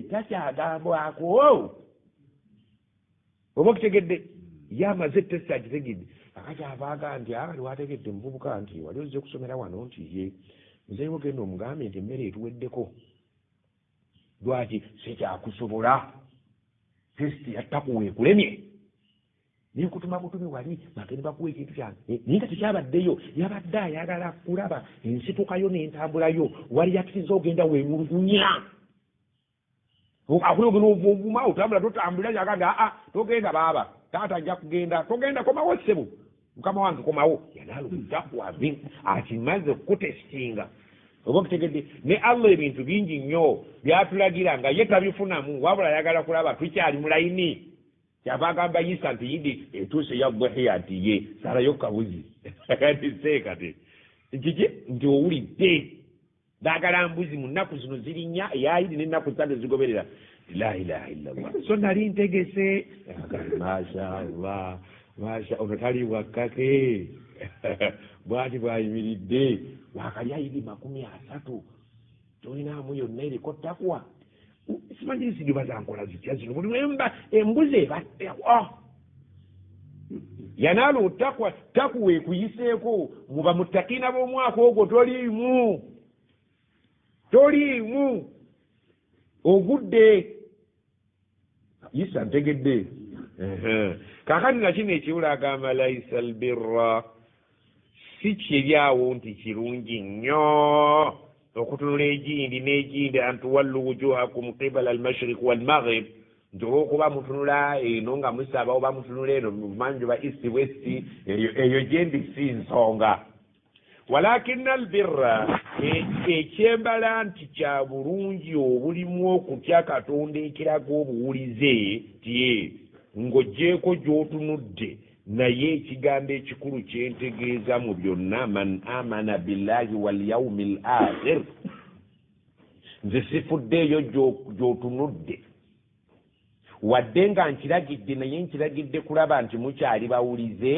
takyagambwako oba okutegedde yamaze testa agitegedde akati avaaga nti ali wategedde muvubuka nti wali ozze kusomera wano nti ye nzeewo genda omugambye nti emmere etuweddeko lwaki sikyakusobola testi yattakuwa ekulemye naye kutuma butume wali bagende bakuwa ekintu kyange naye nga tekyabaddeyo yabadde ayagala kulaba ensitukayo n'entambulayo wali yakiriza ogenda weemulugunya akuli ogenda ovuma otambula totambula yagamba togenda baaba taata ajja kugenda togenda komawo ssebo mukama wange komawo yanaalutakuwabi akimaze okutesitinga oba okutegedde ne Allah ebintu bingi nnyo byatulagira nga ye tabifunamu wabula ayagala kulaba tukyali mulayini kyava agamba Isa nti yidi etuuse yadhiya nti ye salayo kabuzi kati seekate kiki nti owulidde daagala mbuzi mu nnaku zino ziri nnya eyayidi n'ennaku zitano zigoberera la ilaha illallah so nali ntegese mashallah ono tali wakkake bwati bwayimiridde wakalya yidi 30 tolinaamu yonna eriko takwa simanyi sidiba zankola zitya zino buli embuzi ebattewo yanaalu takwa takuwa ekuyiseeko muba mutakina b'omwaka ogwo toliimu ogudde Isa ntegedde kakati nakino ekiwula agamba laisa albirra si kyeryawo nti kirungi nnyo okutunula egindi n'egindi antuwallu wujuhakum qibala almashriq walmaghrib nti olwokuba mutunula eno nga musaba oba mutunula eno mumanjuba east west eyo gyendi si nsonga walakina albirra ekyembala nti kya bulungi obulimu okutya Katonda ekiraga obuwulize tiye ng'oggyeko gy'otunudde naye ekigambo ekikulu kyentegeeza mu byonna man amana billahi walyaumi l akhir nze sifuddeeyo gy'otunudde wadde nga nkiragidde naye nkiragidde kulaba nti mukyali bawulize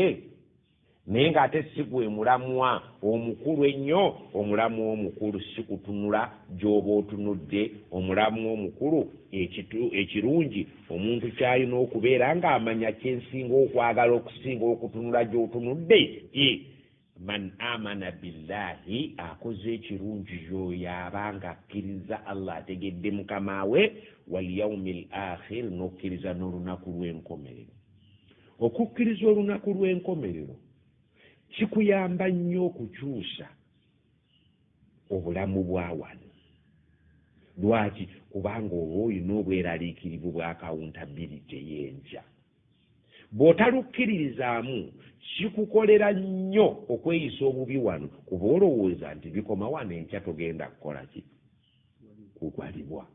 naye ng'ate si gwe mulamwa omukulu ennyo. Omulamwa omukulu si kutunula gy'oba otunudde. Omulamwa omukulu ekirungi omuntu ky'alina okubeera ng'amanya kyensinga okwagala okusinga okutunula gy'otunudde. Man amana billahi, akoze ekirungi y'oyo abanga akkiriza Allah, ategedde mukama we, wal yawmil akhir, n'okkiriza n'olunaku lw'enkomerero. Okukkiriza olunaku lw'enkomerero kikuyamba nnyo okukyusa obulamu bwa wano. Lwaki? Kubanga oba olina obweraliikirivu bwa accountability y'enkya. Bw'otalukkiririzaamu kikukolera nnyo okweyisa obubi wano, kuba olowooza nti bikoma wano enkya togenda kukola ki? Kugwalibwa.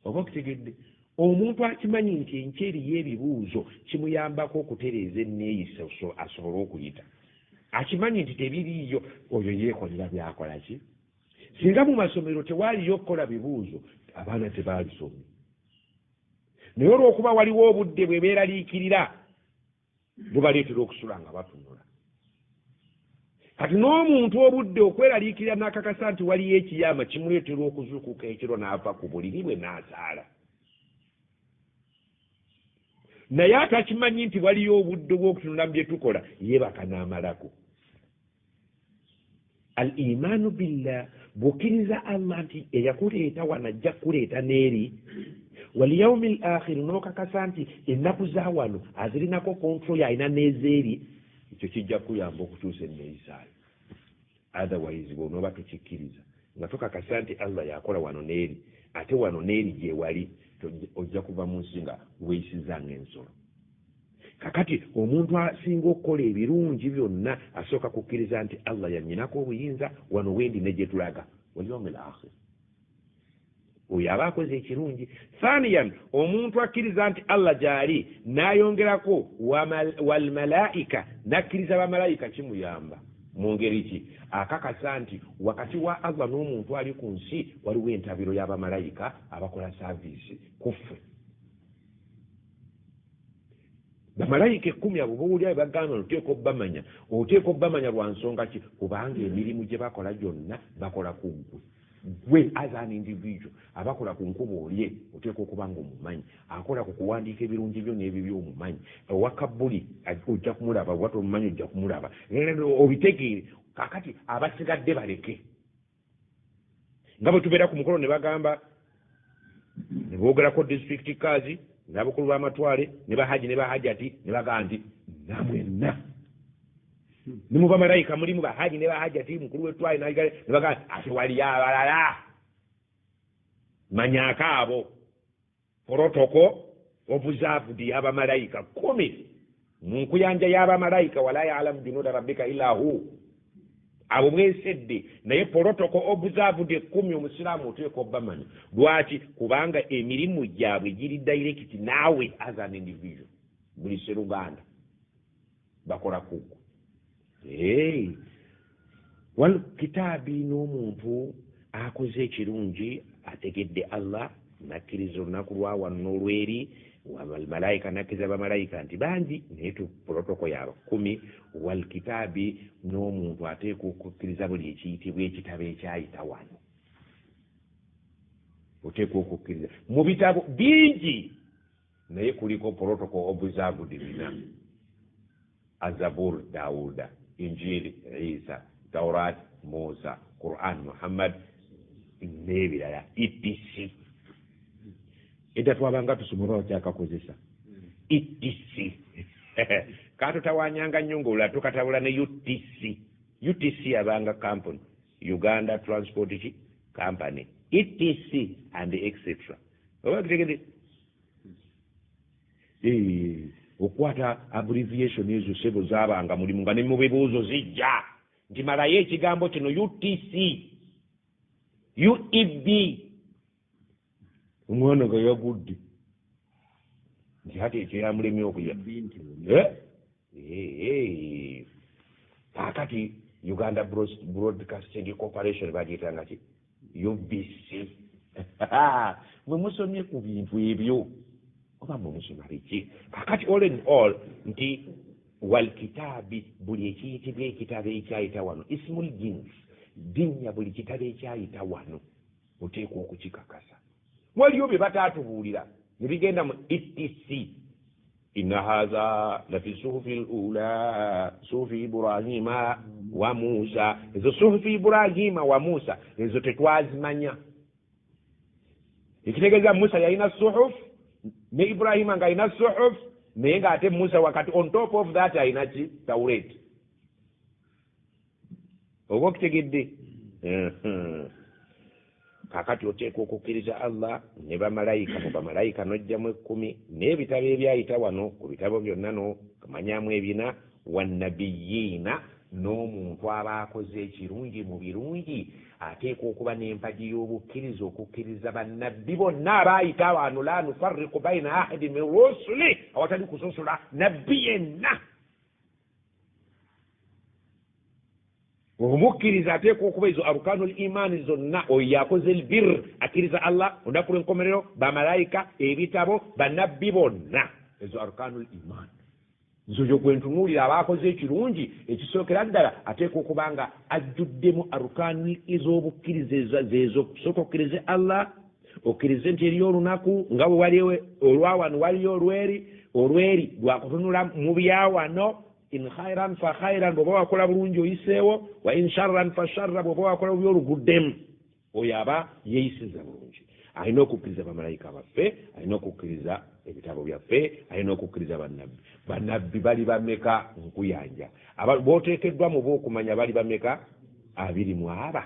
Oba okutegedde? Omuntu akimanyi nti enkya eriyo ebibuuzo kimuyambako okutereeza enneeyisa asobole okuyita. Akimanyi nti tebiriiyo, oyo yeekolera byakola ki? Singa mu masomero tewaaliyo okukola bibuuzo, abaana tebaalisomye. Naye olw'okuba waliwo obudde bwe beeraliikirira, bubaleetera okusula nga batunula. Kati n'omuntu obudde okweraliikirira n'akakasa nti waliyo ekiyama, kimuleetera okuzuukuka ekiro n'ava ku buliri bwe n'azaala. Naye atakimanyi nti waliyo obudde bw'okutunula mu bye tukola, yeebaka n'amalako. Al imaanu billah, bw'okkiriza Allah nti eyakuleeta wano ajja kukuleeta n'eri, wal yawmil akhir, n'okakasa nti ennaku za wano azirinako control alina n'ezeeri, ekyo kijja kuyamba okukyusa enneeyisaayo. Otherwise bw'onooba tukikkiriza nga tukakasa nti Allah yakola wano n'eri, ate wano n'eri gye wali, ojja kuva mu nsi nga weeyisizanga ensolo. Kakati omuntu asinga okukola ebirungi byonna asooka kukkiriza nti Allah yannyinako obuyinza, wano wendi ne gye tulaga, wal yawmil akhir. Oyo aba akoze ekirungi. Thaniyan, omuntu akkiriza nti Allah gy'ali n'ayongerako wal malaika, n'akkiriza bamalayika, kimuyamba mu ngeri ki? Akakasa nti wakati wa Allah n'omuntu ali ku nsi waliwo entabiro y'abamalayika abakola saaviisi kuffe. Bamalayika 10 abo b'owulira bagamba oteeka obbamanya, oteeka obbamanya lwa nsonga ki? Kubanga emirimu gye bakola gyonna bakola ku ggwe. Gwe as an individual abakola ku nkuba olye oteeka okuba nga omumanyi, akola ku kuwandiika ebirungi byo n'ebibi omumanyi, owakabuli ojja kumulaba, wata omumanyi ojja kumulaba, obitegeere. Kakati abasigadde baleke. Nga bwe tubeera ku mukolo ne bagamba, ne boogerako district kazi n'abakulu b'amatwale ne bahaji ne bahajati ne bagamba nti namwenna ne mu bamalayika mulimu bahaji ne bahajati, mukulu w'ettwale n'ayigale ne bagamba ate waliyo abalala. Manyaako abo protocol obuzavudi y'abamalayika 10 mu nkuyanja y'abamalayika, wala ya'lamu junuuda rabbika illa hu. Abo mwesedde, naye protocol obuzavudi 10 omusiraamu oteeka obbamanya. Lwaki? Kubanga emirimu gyabwe giri direct naawe as an individual. Buli seruganda bakola kugo. Wal kitaabi, n'omuntu akoze ekirungi ategedde Allah, n'akkiriza olunaku lwa wano n'olweri, wal malaika, n'akkiriza bamalayika nti bangi, naye protocol yaba 10. Wal kitaabi, n'omuntu ateeka okukkiriza buli ekiyitibwa ekitabo ekyayita wano. Oteeka okukkiriza mu bitabo bingi, naye kuliko protocol obuzavudi 4: Azabur Dawuda, Injili Isa, Taurat Musa, Quran Muhammad n'ebirala etc. Edda twabanga tusoma bakyakakozesa etc. Katutawanyanga nnyo ng'olala tukatabula ne UTC. UTC abanga company, Uganda Transport Company, etc. and etc. Oba kitegede okwata abbreviation ezo sebo zaabanga mulimu nga ne mu bibuuzo zijja nti malayo ekigambo kino UTC, UEB. Omwana nga yagudde nti hati ekyo yamulemye okuya. Kakati Uganda Broadcasting Corporation bagiyitanga ki? UBC. Mwe musomye ku bintu ebyo oba mwe musoma biki? Kakati all in all nti walkitabi buli ekiyitibwa ekitabo ekyayita wano ismul jins dinnya buli kitabo ekyayita wano oteekwa okukikakasa waliyo bye bataatubuulira ne bigenda mu etc inna hadha lafi suhufi lula suhufi ibrahima wa musa ezo suhufi ibrahima wa musa ezo tetwazimanya ekitegeeza musa yalina suhuf ne ibrahima ng'alina suhuf naye ng'ate musa wakati on top of that alina ki tawret oba okitegedde kakati oteekwa okukkiriza allah ne bamalayika mu bamalayika n'ojjamu 10 n'ebitabo ebyayita wano ku bitabo byonna nokamanyaamu 4 wannabiyiina n'omuntu aba akoze ekirungi mu birungi ateekwa okuba n'empagi y'obukkiriza okukkiriza bannabbi bonna abaayita abantu la nufarriqu baina ahadi min rusuli awatali kusosola nabbi yenna omukkiriza ateekwa okuba ezo arukanu limaani zonna oyo yakoze elbir akkiriza allah olunaku lw'enkomerero bamalayika ebitabo bannabbi bonna ezo arukanu limaani nzoyo gwentunuulira abaakoze ekirungi ekisookera ddala ateekwa okuba nga ajjuddemu arukanu ez'obukkiriza zeezo kusooka okkirize allah okkirize nti eriyo olunaku nga bwe waliwo olwawano waliyo olweri lwakutunula mu byawano in khairan fa khairan bw'oba wakola bulungi oyiseewo wa in sharran fa sharra bw'oba wakola bubi oluguddemu oyo aba yeeyisiza bulungi alina okukkiriza bamalayika baffe alina okukkiriza ebitabo byaffe alina okukkiriza bannabbi bali bameka nkuyanja booteekeddwa mu b'okumanya bali bameka 24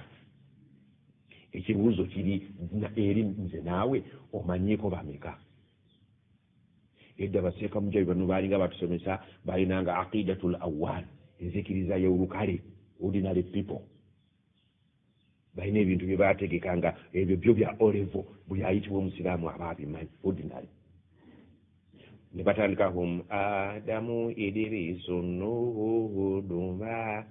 ekibuuzo kiri eri nze naawe omanyiiko bameka edda baseeka mujabi bano baalinga batusomesa balinanga aqidatul awwal enzikiriza y'olukale ordinary people balina ebintu bye baategekanga ebyo byo bya olevo buli ayitibwa omusiraamu aba abimanyi ordinary ne batandika hum adamu idirisu nuhu duma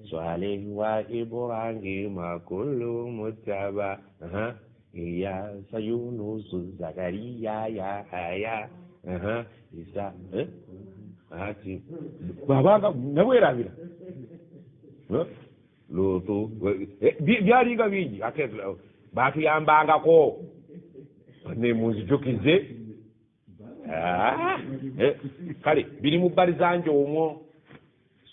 swaleh wa ibrahima kullu mutaba ya sayunusu zakariya ya haya isa ati babanga nabwerabira lutu byalinga bingi ate batuyambangako ne munzijukize kale biri mu bbali zanje omwo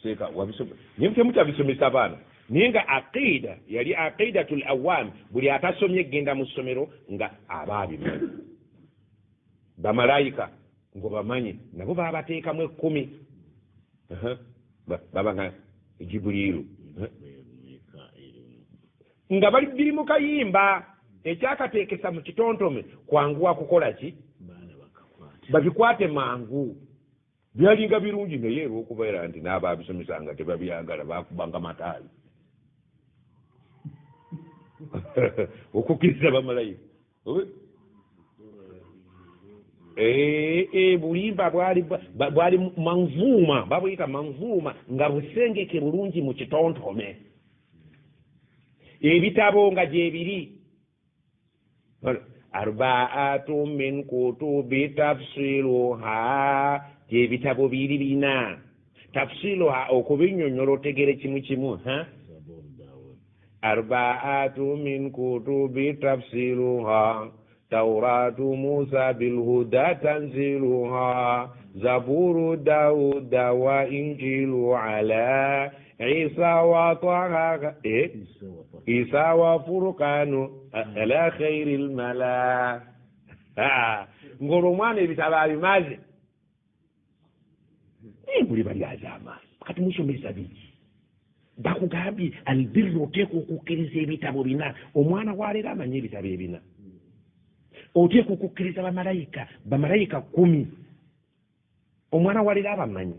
seeka wabisoma nimwe temukyabisomesa abaana naye nga aqida yali aqidatul awam buli atasomye genda mu ssomero nga aba abimanyi bamalayika ngo bamanyi nabo baabateekamu 10 baba nga jibuliiru nga biri mu kayimba ekyakateekesa mu kitontome kwanguwa kukola ki babikwate mangu byalinga birungi naye olw'okubeera nti n'abaabisomesanga tebabyagala bakubanga mataali okukkiriza bamalayika bulimba bwali manvuuma babuyita manvuuma nga busengeke bulungi mu kitontome ebitabo nga gyebiri arbaatu min kutubi tafsiruha gyebitabo biri bina tafsiruha okubinnyonnyola otegere kimu arbaatu min kutubi tafsiruha tauratu musa bilhuda tanziluha zaburu dauda wa injilu ala isa wa taha isa wa furqanu ala khairi lmala ngolo omwana ebitabo abimaze buli bali azama kati musomesa biki bakugambye albirru oteekwa okukkiriza ebitabo bina omwana waleero amanye ebitabo ebina oteekwa okukkiriza bamalayika 10 omwana waleero abamanyi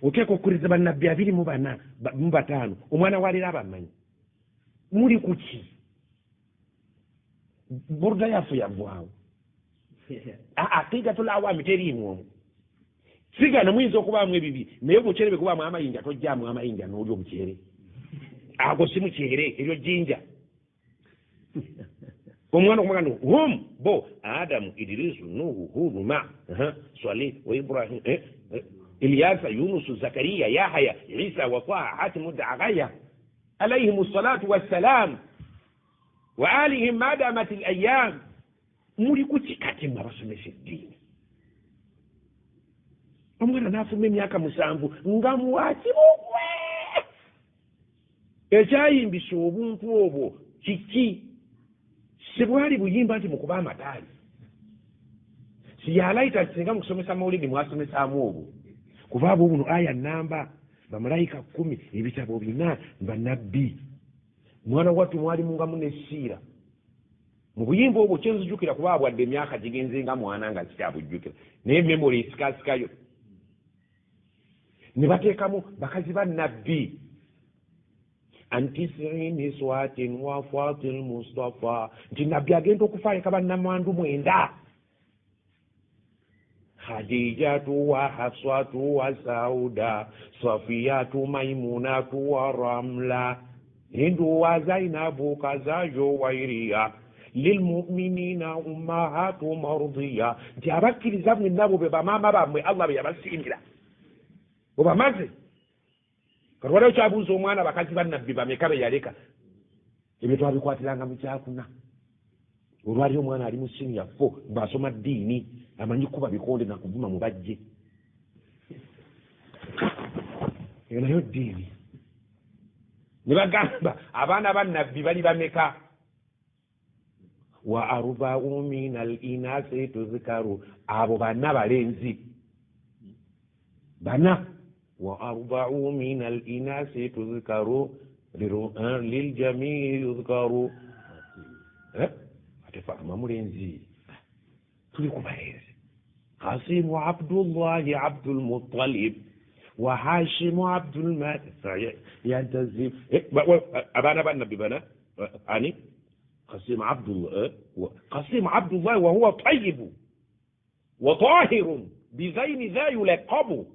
oteekwa okukkiriza bannabbi 25 omwana waleero abamanyi muli kuki burda yaffe yaggwawo aqidatul awami teriimu omwo sigana muyinza okubaamu ebibiri naye obukyere bwe kubaamu amayinja tojjaamu amayinja n'oli obukyere ago si mukyere eryo jjinja omwana okumagano hum bo adamu idirisu nuhu hudu ma swaleh wa ibrahim Ilyasa, Yunusu, Zakariya, Yahya, Isa wa Taha, Hatimu, Da'agaya alayhim salatu wassalam wa alihim ma damat al-ayyam. Muri kukikati mwabasomesa eddiini. Omwana n'afuma emyaka 7 nga muwakibugwe. Ekyayimbisa obuntu obwo kiki? Sibwali buyimba nti mukuba amataali. Siyalaita singa mukusomesa mawulidi mwasomesaamu obwo. Kuva abo buno aya namba bamalayika 10 ebitabo 4 bannabbi. Mwana wattu mwalimu nga munesiira. Mu buyimba obwo kyenzijukira kuba abwadde emyaka gigenze nga mwana nga kikyabujjukira. Naye memory esikasikayo. Ne bateekamu bakazi ba nabbi. Antisini swatin wa fatil Mustafa. Nti nabbi agenda okufaalika bannamwandu 9. Khadijatu wa Hafsatu wa Sauda, Safiyatu Maimunatu wa Ramla, Hindu wa Zainabu kaza Juwairiya, lilmu'minina ummahatu mardiya. Nti abakkiriza nabo be bamama bammwe Allah be yabasingira. Obamaze kalwala kyabuuza omwana bakazi bannabbi bameka be yaleka. Ebyo twabikwatiranga mu kyakuna. Olwali omwana ali mu senior 4 ng'asoma ddiini amanyi kuba bikonde na kuvuma mu bajje. Eyo nayo ddiini. Ne bagamba abaana bannabbi bali bameka? Wa arba'u min al-inasi tuzkaru. Abo bana balenzi. Bana. Wa arba'u min al-inasi tuzkaru liljamii yuzkaru. Atefahama mulenzi. Tuli kubalenzi. Qasim Abdullahi Abdul Muttalib wa Hashim Abdul Yantazib. Abana bannabbi bana ani قسيم عبد الله وهو طيب وطاهر بغير ذا يلقب.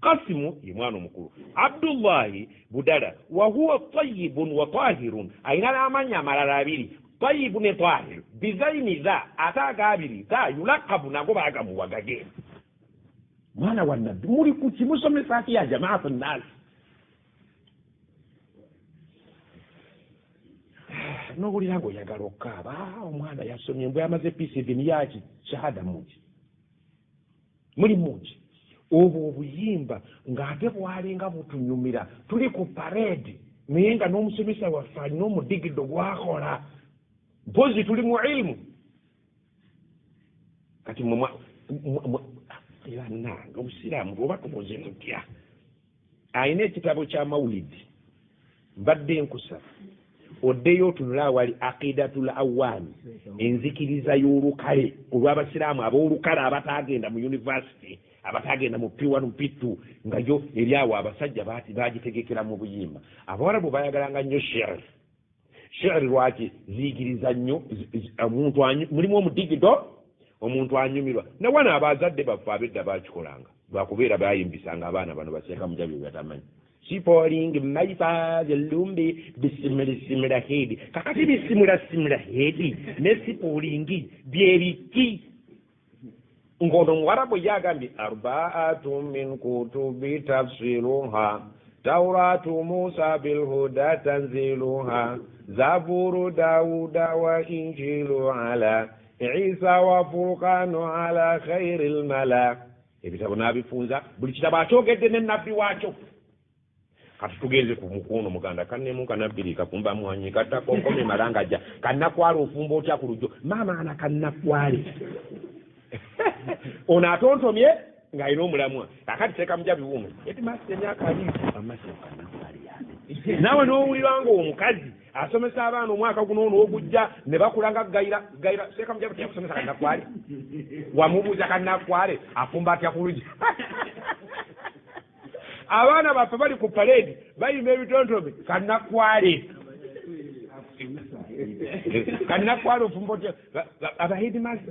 قسم يمان مكرو عبد الله بدر وهو طيب وطاهر أين الأمان يعمل رابيري طيب وطاهر بغير ذا أتا غابيري ذا يلقب نقوم أقام وقاقين. مانا والنبي موري كنت مسلم ساتي يا جماعة الناس. Nogulira ngo yagala okkaaba omwana yasomye mbwe yamaze P7 yaki shahada mungi muli mungi obwo obuyimba ng'ate bwalinga butunyumira tuli ku parade naye nga n'omusomesa waffe alina omudigido gwakola mpozi tuli mu ilmu kati era nange obusiraamu bwoba tubuze mutya ayina ekitabo kya mawulidi mbadde nkusaba oddeyo tunula wali aqidatul awwali enzikiriza y'olukale olw'abasiraamu ab'olukale abatagenda mu university abatagenda mu P1 P2 nga yo eri awo abasajja bagitegekera mu buyimba. Abawarabu bayagalanga nnyo sheri lwaki ziyigiriza nnyo omuntu mulimu omudigido omuntu anyumirwa ne wana abazadde baffe abedda bakikolanga lwakubeera bayimbisanga abaana bano baseeka mujabi byatamanyi Sipoling maipa zelumbi bisimila hedi. Kakati bisimila hedi. Nesi polingi bieriki. Ngono mwarabu yagambi arba'atu min kutubi tafsiruha. Tauratu Musa bilhuda tanziluha. Zaburu Dawuda wa Injilu ala. Isa wa Furqanu ala khairil mala. Ebitabo nabifunza buli kitabo akyogedde ne nabbi waakyo. Kati tugeze ku mukono muganda kannemu kanabiri kakumba mwanyi kata konkome marangaja kannakwala ofumbo otya ku lujjo mama ana kannakwale ona atontomye ng'alina omulamwa akati teeka mujabi wumu eti masita emyaka abiri amasi kannakwale yane nawe n'owulira nga omukazi asomesa abaana omwaka guno n'ogujja ne bakulanga gayira teeka mujabi teyakusomesa kannakwale wamubuuza kannakwale afumba atya ku lujjo abaana baffe bali ku parade bayima ebitontome kannakwale ofumba otya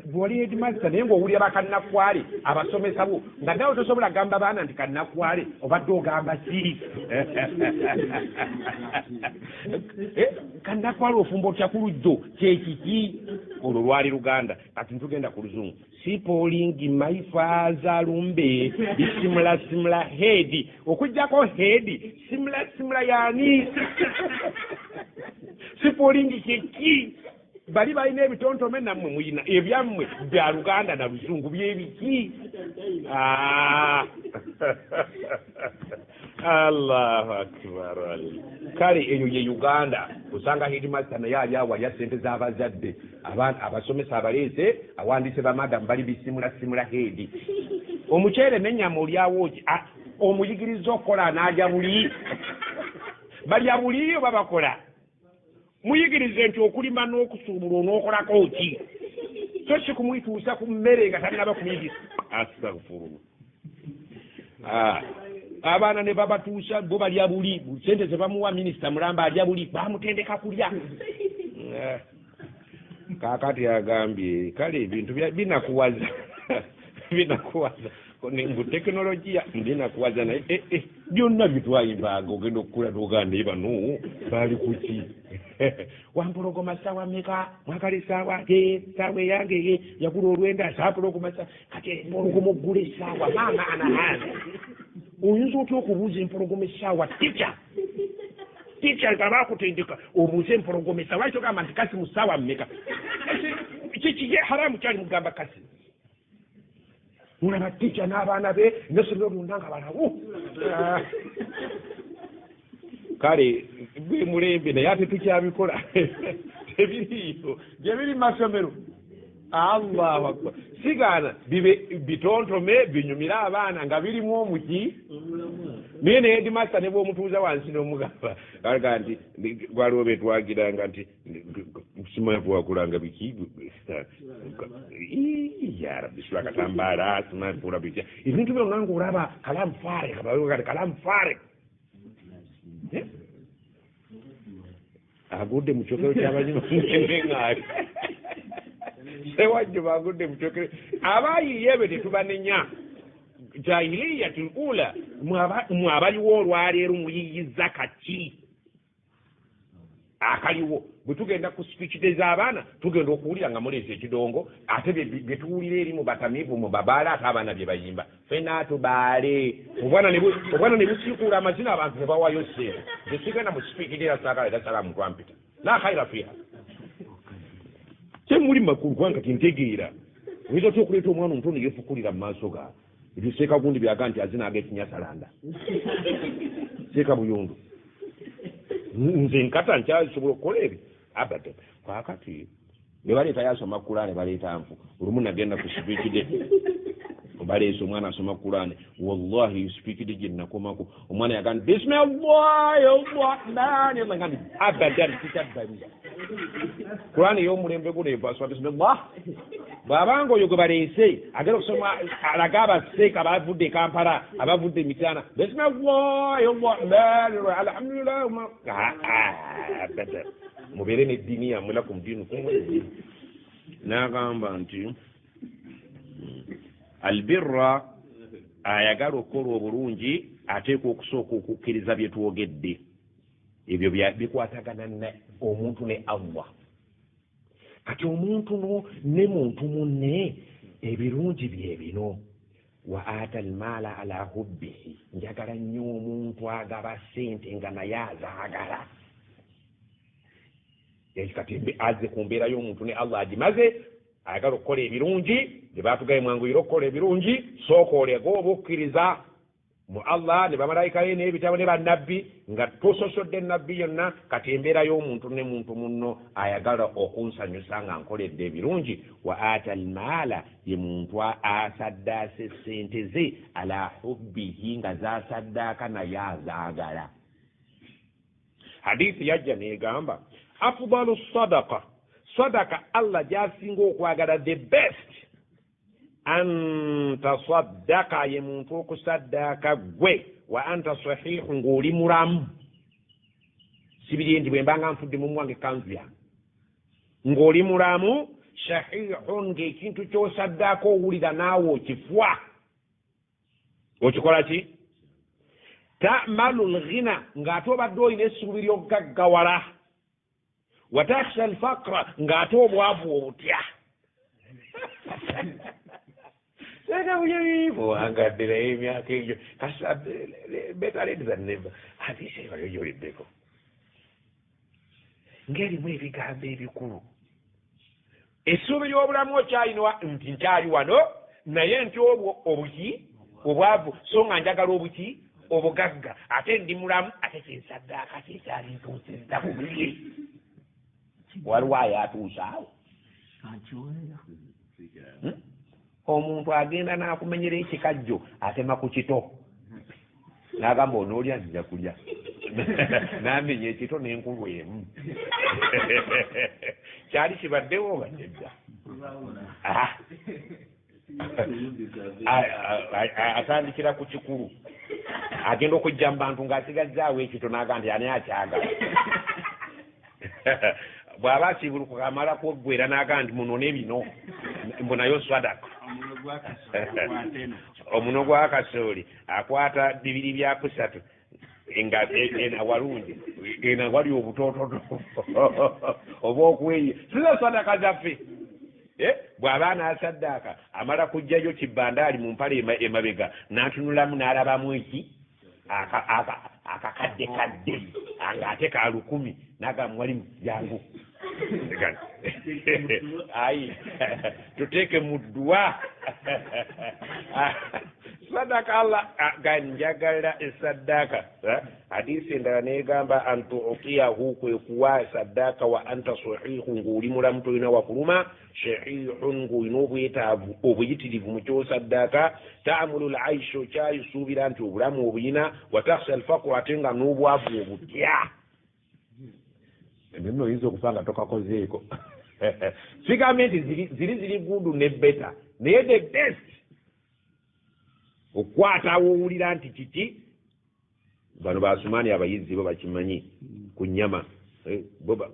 bwoli headmaster naye ng'owulira bakannakwale abasomesa bo nga nawe tosobola gamba baana nti kannakwale obadde ogamba si kannakwale ofumba otya ku lujjo kyekiki olwo lwali Luganda kati ntugenda ku Luzungu sipolingi my father lumbe bisimula head okujjako head simula yani sipolingi kiki bali balina ebitontome nammwe muyina ebyammwe bya Luganda na Luzungu byebiki Allahu akbar kale eyo ye Uganda usanga headmaster naye ali awo ya sente z'abazadde abasomesa abalese awandise bamadam bali bisimula head omukyere n'ennyama olyawo omuyigiriza okukola n'aja buli balya buli oba bakola muyigirize nti okulima n'okusuubula onookolako ki so si kumwituusa ku mmere nga talinaba kumuyigiriza astagfirullah abaana ne babatuusa bo balya buli sente ze bamuwa minisita mulamba alya buli bamutendeka kulya kaakati agambye kale ebintu binakuwaza ngu tekinologiya binakuwaza naye byonna bitwayimbanga ogenda okukula n'oganda bano baali kuki wampologoma saawa mmeka mwakale saawa saawa eyange yagula olwenda saapologoma kati empologoma oggula essaawa maama anahaza oyinza otya okubuuza empologoma essaawa tica nga baakutendeka obuuze empologoma essaawa lwaki ogamba nti kasi mu ssaawa mmeka kiki haramu kyali mugamba kasi mulaba tica n'abaana be nesomero lyonna nga balawo kale gwe mulembe naye ate tukyabikola tebiriiyo gye biri masomero Allahu akbar sigaana bibe bitontome binyumira abaana nga birimu omuki naye ne headmaster ne bw'omutuuza wansi n'omugamba kalaga nti gwaliwo betwagiranga nti simanyi wakulanga biki ya rabbi sula katambaala simanyi kuula biki ebintu bino nanga olaba kalamu faare kabawe kalamu faare agudde mu kyokero ky'abanyuma n'eŋŋaali sewajjo bagudde mu kyokero abaayiye be tetubanenya jahiliyatul ula mwabaliwo olwaleero muyiyiza kaki akaliwo bwe tugenda ku sipiikide z'abaana tugenda okuwulira nga muleesa ekidongo ate bye tuwulira eri mu batamiivu mu babaale ate abaana bye bayimba fena tubaale obwana ne busiikuula amazina abantu ne bawayo ssente tesigenda mu sipiikide era saagala edasala muntu ampita la khaira fiha kyemuli makulu kubanga tintegeera oyinza otya okuleeta omwana omutono yeefukulira mu maaso gaabwe ebyo seeka gundi byaga nti azinaga ekinyasalanda seeka buyundu nze nkata nkyasobola okukola ebyo abada kakati ne baleeta yasoma kulaane baleeta nfu olumu nagenda ku sipiikide baleese omwana asoma kulaane wallahi sipiikide gye nakomako omwana yagandi bisimillahi rahmani rahim abadan kitaddaliza kulaane y'omulembe guno evaswa bisimillah bw'abanga oyo gwe baleese agenda okusoma alaga abaseeka abavudde Kampala abavudde Mitana bisimillahi rahmani rahim alhamdulillah abadan mubeere n'eddiini yammwe lakum diinukum waliya n'agamba nti albirra ayagala okukola obulungi ateekwa okusooka okukkiriza bye twogedde ebyo bikwatagana omuntu ne Allah kati omuntu ne muntu munne ebirungi bye bino wa ata almaala ala hubbihi njagala nnyo omuntu agaba ssente nga naye azaagala kati azze ku mbeera y'omuntu ne Allah agimaze ayagala okukola ebirungi bye baatugaye mwanguyira okukola ebirungi sooka olega oba okukkiriza mu Allah ne bamalayika ye n'ebitabo ne bannabbi nga tososodde nabbi yonna kati embeera y'omuntu ne muntu munno ayagala okunsanyusa nga nkoledde ebirungi wa ata almaala ye muntu asaddaase ssente ze ala hubbihi nga zasaddaaka naye azaagala hadiisi yajja n'egamba afdalu sadaka Allah gy'asinga okwagala the best anta saddaka ye muntu okusaddaaka gwe wa anta sahihu ng'oli mulamu sibiri ndi bwe mbanga nfudde mu mwange kanzu yange ng'oli mulamu shahihun ng'ekintu ky'osaddaaka owulira naawe okifwa okikola ki ta'malu lghina ng'ate obadde olina essuubi ly'okugaggawala watakhsha alfaqra ng'ate obwavu obutya saka buyoyibo wangadde naye emyaka egyo better never hadisi ebayo gyoliddeko ng'erimu ebigambo ebikulu essuubi ly'obulamu okyalina nti nkyali wano naye nti obwo obuki obwavu so nga njagala obuki obugagga ate ndi mulamu ate kinsaddaaka kikyali ntuusizza ku biri waliwo ayatuusaawo omuntu agenda n'akumenyera ekikajjo atema ku kito n'agamba onoolya nja kulya n'amenya ekito n'enkulu emu kyali kibaddewo oba nedda atandikira ku kikulu agenda okujja mu bantu ng'asigazzaawo ekito n'agamba nti ani akyagala bw'aba asibulukuka amala kweggwera n'agamba nti munone bino mbunayo sadaka omuno gwa kasooli akwata bibiri bya kusatu nga ena walungi ena wali obutoototo oba okweyi sizo sadaka zaffe bw'aba n'asaddaaka amala kujjayo kibbandaali mu mpale emabega n'atunulamu n'alabamu eki akakadde kadde ng'ate ka 1000 n'agamba mwalimu jangu ayi tuteeke mu dduwa sadaka Allah ganjagala esaddaaka hadisi endala neegamba antuutiyahu kwe kuwa saddaaka wa anta sahihu ng'oli mulamu tolina wakuluma shahihun ng'olina obwetaavu obuyitirivu mu kyosaddaaka taamulu laisho kyayisuubira nti obulamu obuyina watakhsha alfaqru ate nga n'obwavu obutya nno oyinza okufa nga tokakozeeko sigambe nti ziri gudu ne beta naye the best okwatawo owulira nti kiki bano basumaani abayizzi bo bakimanyi ku nnyama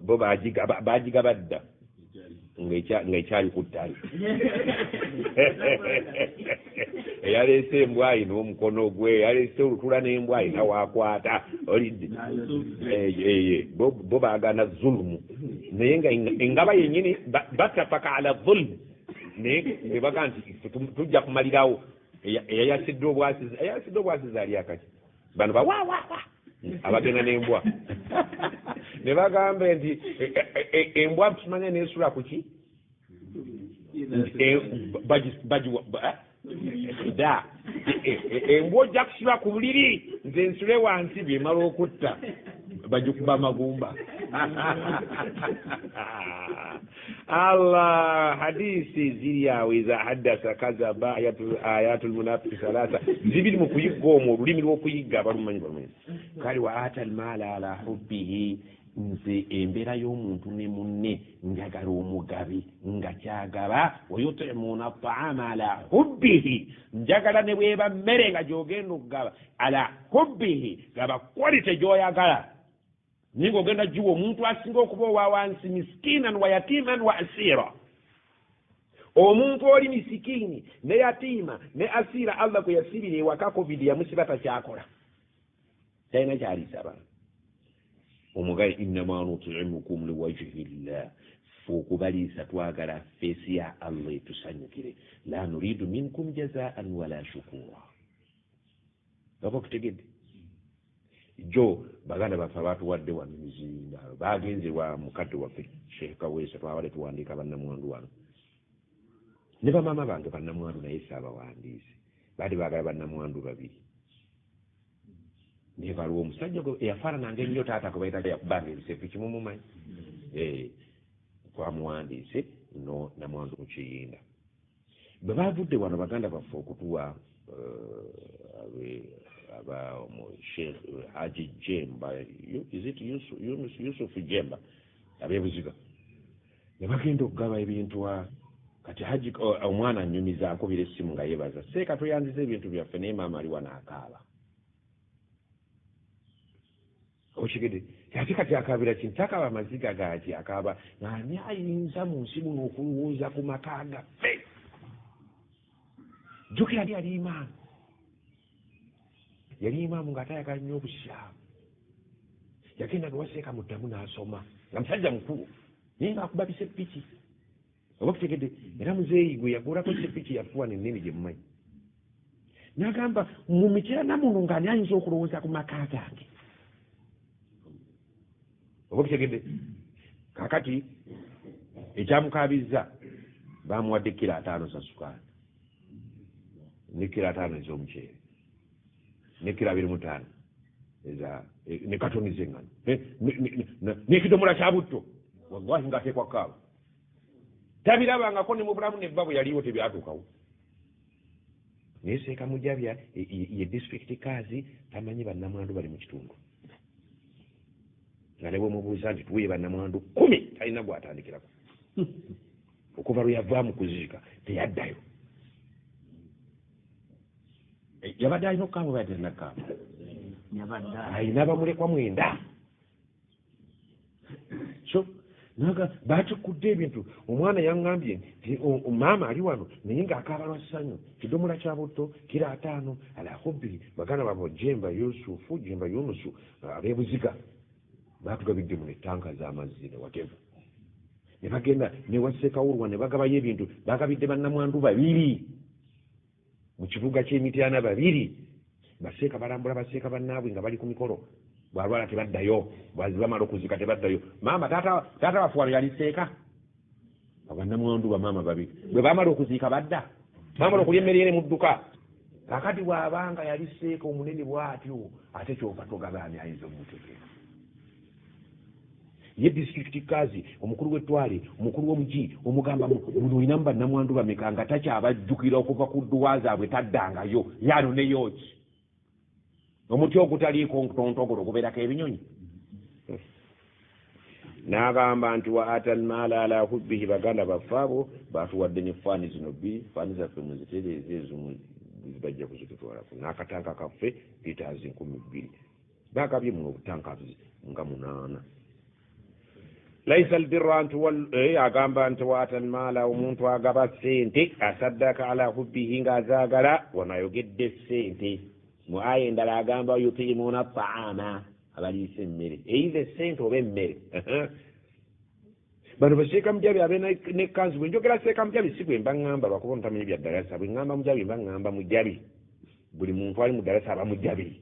bo bagiga badda ng'ekyali ku ttale eyaleese embwayi n'omukono gwe yaleese olutula n'embwayi nawakwata olidde bo baagana zulumu naye nga engaba yennyini batafaka ala zulmu naye nebaga nti tujja kumalirawo eyayasidde obwasizi ali akaki bano bawawawa abagenda n'embwa ne bagamba nti embwa tumanya neesula ku ki da embwa ojja kusiba ku buliri nze nsule wansi byemala okutta bagikuba amagumba Allah hadisi ziri awo eza haddasa kazaba ayatul munafiki salasa zibiri mu kuyigga omwo olulimi lw'okuyigga abalumanyi kale wa ata almaala ala hubbihi nze embeera y'omuntu ne munne njagala omugabi nga kyagaba wayutimuuna taama ala hubbihi njagala ne bweba mmere nga gy'ogenda okugaba ala hubbihi gaba quality gy'oyagala ninga ogenda giwa omuntu asinga okuba owa wansi miskinan wa yatiman wa asira omuntu oli misikini ne yatima ne asira Allah kwe yasibira ewaka covid yamusiba takyakola talina kyalisaba omugaye innama nutimukum liwajhi llah fe okubaliisa twagala feesi ya Allah etusanyukire la nuridu minkum jazaan wala shukura oba okutegedde jo baganda baffe abatuwadde wano mizimba bagenzerwa mukadde waffe Sheikh Kaweesa twabale tuwandiika bannamwandu wano ne bamama bange bannamwandu naye saabawandiisi baali baagala bannamwandu babiri naye waliwo omusajja eyafaanananga ennyo taata kwe bayita yakubanga ebisefu kimumumanyi twamuwandiise no namwandu ku Kiyinda bwe bavudde wano baganda baffe okutuwa aba Sheikh Haji Jemba is it Yusuf Jemba abebuziga ne bagenda okugaba ebintu kati Haji omwana annyumizaako bira essimu nga yeebaza seeka tuyanziza ebintu byaffe naye maama ali wano akaaba okigede ate kati akaabira kintu akaaba amaziga gaaki akaaba ng'ani ayinza mu nsi muno okulowooza ku maka gaffe jjukira yali imaamu ng'atayagala nnyo obusiraamu yagenda gawaseeka muddamu n'asoma nga musajja mukulu naye ng'akuba bisepiki oba kutegedde era muzeeyi gwe yagulako sepiki yafuwa nennene gye mumanyi n'agamba mu mityana muno ng'ani ayinza okulowooza ku maka gange oba kutegedde kakati ekyamukabizza bamuwadde kilo 5 za sukaali ne kilo 5 ez'omuceere ne kilo 25 ne katoni z'eŋŋano n'ekidomola kya butto wallahi ng'ateekwa kaaba tabirabangako ne mu bulamu nebba bwe yaliwo tebyatuukawo naye Seeka Mujabya ye disitulikiti kaazi tamanyi bannamwandu bali mu kitundu nga ne bwe mubuuza nti tuwuye bannamwandu 10 talina gwatandikirako okuva lwe yavaamu kuziika teyaddayo yabadde alina okukaaba bwe yadde nakkaaba alina bamulekwa 9 so naga batukudde ebintu omwana yaŋŋambye nti maama ali wano naye ng'akaaba lwa ssanyu kidomola kya butto kilo 5 ala hubbi baganda babo Jemba Yusufu Jemba Yunusu ab'ebuziga batugabidde mu nettanka z'amazzi ne whatever ne bagenda ne waseekawulwa ne bagabayo ebintu bagabidde bannamwandu 2 mu kibuga ky'emityana 2 baseeka balambula baseeka bannaabwe nga bali ku mikolo bwalwala tebaddayo bwazibamala okuzika tebaddayo maama taata wafuwalo yali seeka abannamwandu bamaama 2 bwe bamala okuziika badda bamala okulya emmere ere mu dduka kakati bw'abanga yali seeka omunene bw'atyo ate kyova togabaani ayinza omutegeera ye disitulikiti kaazi omukulu w'ettwale omukulu w'omugi omugamba muno olinamu bannamwandu bameka nga takyabajjukira okuva ku dduwa zaabwe taddangayo yano ne yooki omuti ogutaliiko ntontogolo gubeerako ebinyonyi n'agamba nti wa ata almaala ala hubbihi baganda baffe abo batuwadde ne faani zino 2 faani zaffe muzitereeze ezimu zibajja kuzitutwalako n'akatanka kaffe litaazi 10,000 bagabye muno obutanka nga 8 laisa albirra agamba nti wa ata almaala omuntu agaba ssente asaddaka ala hubbihi ng'azaagala wanayogedde ssente mu aya endala agamba yutiimuuna taama abaliisa emmere eitha essente oba emmere bano baseeka Mujabi abe nekkanzu bwe njogera Seeka Mujabi si bwe mba ŋŋamba lwakuba ntamanyi bya ddalasa bwe ŋŋamba Mujabi mba ŋŋamba Mujabi buli muntu ali mu ddalasa aba Mujabi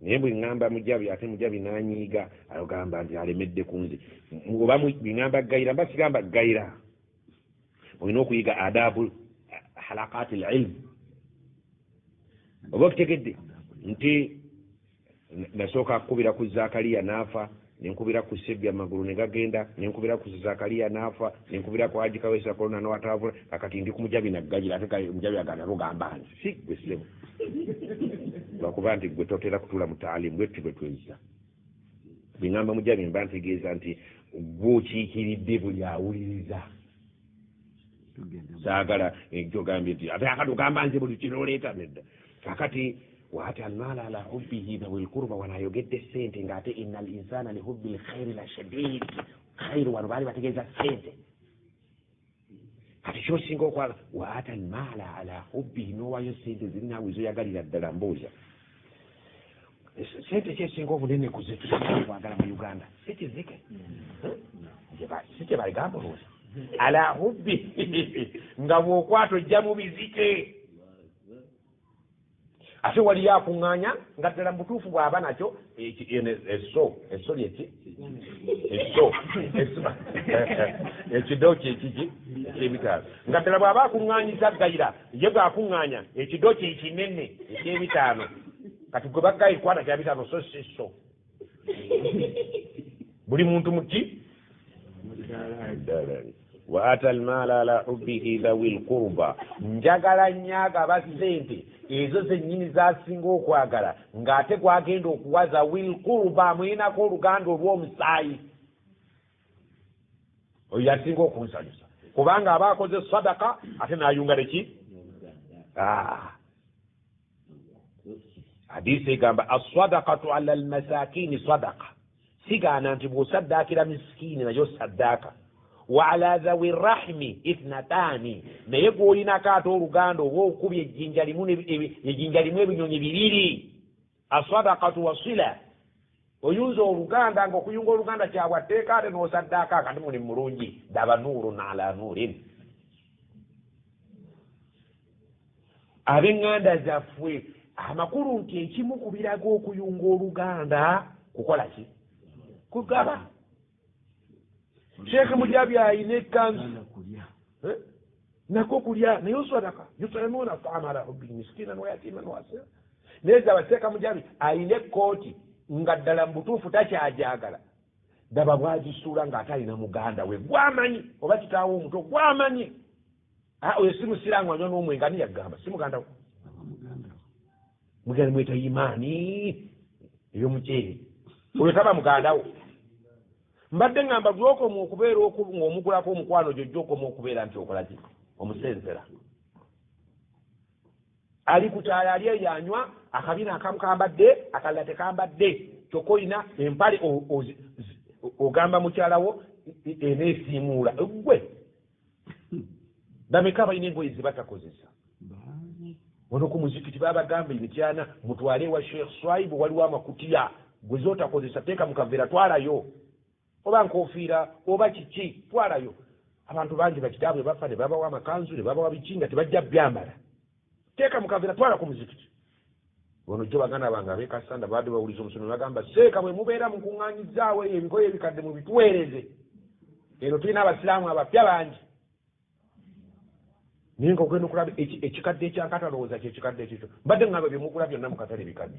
naye bwe ŋŋamba Mujabi ate Mujabi n'anyiiga agamba nti alemedde ku nze oba bwe ŋŋamba gayira mba sigamba gayira olina okuyiga adabu halakaati alilmu oba okutegedde nti nasooka akubira ku Zakariya n'afa nenkubira ku Sebbya amagulu ne gagenda nenkubira ku Zakariya n'afa nenkubira ku Haji Kaweesa Kolona n'owataavula kakati ndi ku Mujabi naggayira ate kale Mujabi aganda lugamba nti si gwe siremu lwakuba nti gwe totera kutuula mu taalimu bwe tugwe tweyisa bweŋŋamba Mujabi mba ntegeeza nti gwokiikiridde buli awuliriza saagala gyogambye nti ate akati ogamba nze buli kinooleeta nedda kakati waata almaala ala hubbihi dhawil qurba wanayogedde ssente ng'ate inna al insana li hubbi lkhayri la shadid khayru wano baali bategeeza ssente kati kyosinga okwala waata almaala ala hubbihi n'owayo ssente zirinaawe ezoyagalira ddala mbooza ssente kyesinga obunene kuze tukwagala mu Uganda sikizike si kye baligamba olowooza ala hubbihi nga bw'okwata ojja mu bizike ate wali yakuŋŋaanya nga ddala mu butuufu bw'aba nakyo esso lyeki ekido kyekiki eky'ebitaano nga ddala bw'aba akuŋŋaanyiza gayira ye bw'akuŋŋaanya ekido kye kinene eky'ebitaano kati gwe baggayikwata kya bitaano so si so buli muntu muki wa ata almaala ala hubbihi dhawi lqurba njagala nnyo agaba ssente ezo zennyini zasinga okwagala ng'ate gwagenda okuwaza wil qurba muyinako oluganda olw'omusaayi oyo yasinga okunsanyusa kubanga aba akoze sadaka ate n'ayunga neki hadisi egamba assadakatu ala almasakini sadaka sigaana nti bw'osaddaakira misikiini nayo saddaaka wa ala dhawi rahmi ithnatani naye gw'olinako ate oluganda oba okubya ejjinja limu ebinyonyi 2 asadaqatu wasila oyunza oluganda ng'okuyunga oluganda kyabwe atteeka ate n'osaddaako akati muli mulungi daba nuurun ala nuurin. Ab'eŋŋanda zaffe amakulu nti ekimu ku biraga okuyunga oluganda kukola ki? Kugaba. Sheekh Mujabi ayina ekkanzu nako kulya naye osadaka yut'imuna ta'ama ala hubbihi miskinan wa yatiman wa asira. Naye Sheekh Mujabi ayina ekkooti nga ddala mbutuufu takyajagala daba bwagisuula ng'atalina muganda we gwamanyi oba kitaawo omuto gwamanyi oyo si musiraamu anywa n'omwenga ani yagamba si muganda we muganda mweta imaani ey'omuceere oyo taba muganda wo. Mbadde ngamba gy'okoma okubeera ng'omugulako omukwano gyo gy'okoma okubeera nti okola ki omusenzera ali ku kyalo ali eyo anywa akabina akamu kambadde akalala tekambadde kyokka olina empale ogamba mukyalawo eneesiimuula gwe bameka balina engoye zebatakozesa ono ku muzikiti babagamba emityana mutwale wa Sheikh Swaibu waliwo amakutiya gwe zootakozesa teeka mukaveera twalayo oba nkofiira oba kiki twalayo. Abantu bangi bakitaabwe bafa ne babawa amakanzu ne babawa bikinga tebajja byambala teeka mukaveera twala ku muzikiti. Ono jjo baganda bange ab'ekasanda baadde bawuliza omusomi bagamba seeka bwe mubeera mukuŋŋaanyizaawo ebikoyo ebikadde mu bituweereze eno tulina abasiraamu abapya bangi naye nga ogenda okulaba ekikadde ekyankatalowooza kyekikadde ekikyo mbadde ngamba byemugula byonna mu katale bikadde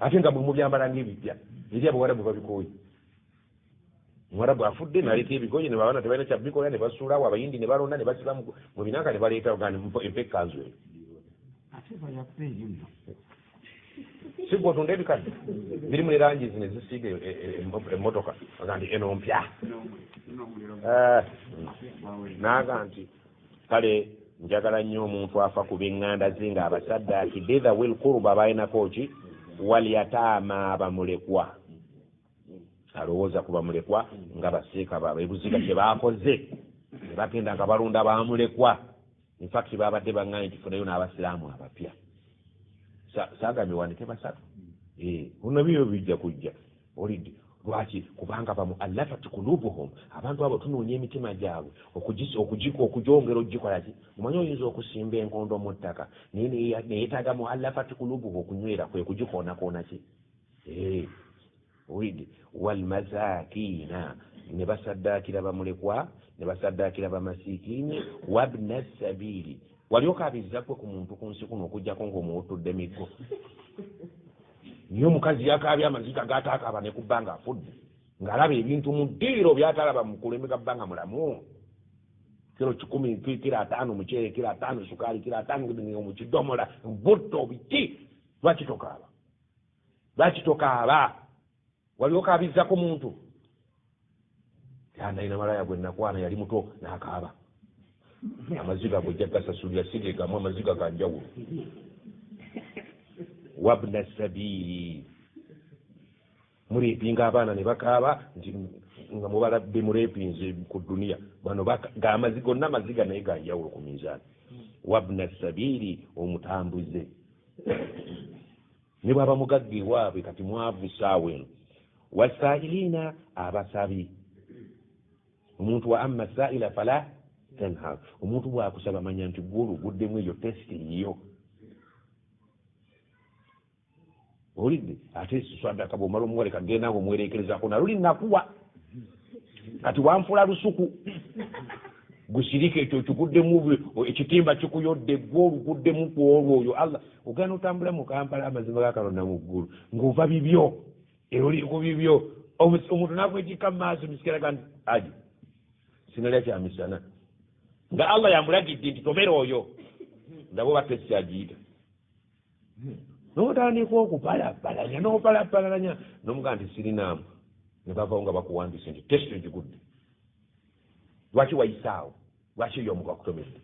ate nga bwe mubyambala ng'ebipya eri abawarabu babikooye. Mwarabu afudde naleeta ebigoye ne babana tebalina kyabikola ne basuulawo abayindi ne balonda ne basiba mu binanka ne baleeta gandi empa ekkanzu eyo. Si gwe otunda ebikadde birimu ne langi zino ezisiiga emmotoka gandi eno mpya naaga nti kale njagala nnyo omuntu afa ku b'eŋŋanda ze ng'abasaddaaki detha wel kuruba balinako ki walyataama abamulekwa alowooza ku bamulekwa nga baseeka baabwe ebuziga kye baakoze ne bagenda nga balonda bamulekwa infact babadde baŋŋaanye nti funayo n'abasiraamu abapya saagambye wandike basatu bonna byo bijja kujja olidde lwaki kubanga bamuallafat kulubuhum abantu abo tunoonya emitima gyabwe okugyongera ogikola ki omanyi oyinza okusimba enkondo mu ttaka naye neyeetaaga muallafat kulubuhum okunywera kwe kugikoonakoona ki olidde walmasakiina ne basaddaakira bamulekwa ne basaddaakira bamasikiini wabna sabiiri walyokaabiriza kwe ku muntu ku nsi kuno okugjako ng'omuwuttudde miggo niyo omukazi yakaabye amaziga gataakaaba ne kubba nga afudde ng'alaba ebintu mu ddiiro byatalaba mu kuleme gabba nga mulamu kiro 10 kiro 5 muceere kiro 5 sukaali kiro 5 mu kidomola butto biki lwaki tokaaba walyokaabiriza ku muntu yandalina malaya gwe nakwana yali muto n'akaaba amaziga gojja gasasulira sigegamu amaziga ganjawulo wabna sabiiri muleepinga abaana ne bakaaba nti nga mubalabbe muleepinze ku duniya bano gonna amaziga naye ganjawulo ku minzaani wabna sabiiri omutambuze ne bwaba mugagga ewaabwe kati mwavu saawa eno wasaa'iliina abasabi omuntu wa amma saa'ila fala tanha omuntu bw'akusaba manya nti gwe oluguddemu eyo tesiti yiyo olidde ate swadaka bw'omala omuwaleka genda nga omwereekerezaako naluli nakuwa kati wanfula lusuku gusirika ekyo kiguddemu ekitimba kikuyodde gwe oluguddemu ku olwo oyo allah ogenda otambula mu Kampala amazima gakalonda mu ggulu ng'ova bibyo era oli ku bibyo omuntu nakwetikka mu maaso misikira gandi aji sinalya kyamisana nga allah yamulagidde nti tomera oyo ndaba oba tesi agiyita n'otandika okupalapalanya n'opalapalanya n'omugaa nti sirinaamu ne bavawo nga bakuwandise nti tesi egigudde lwaki wayisaawo lwaki eyo omuga kutomedde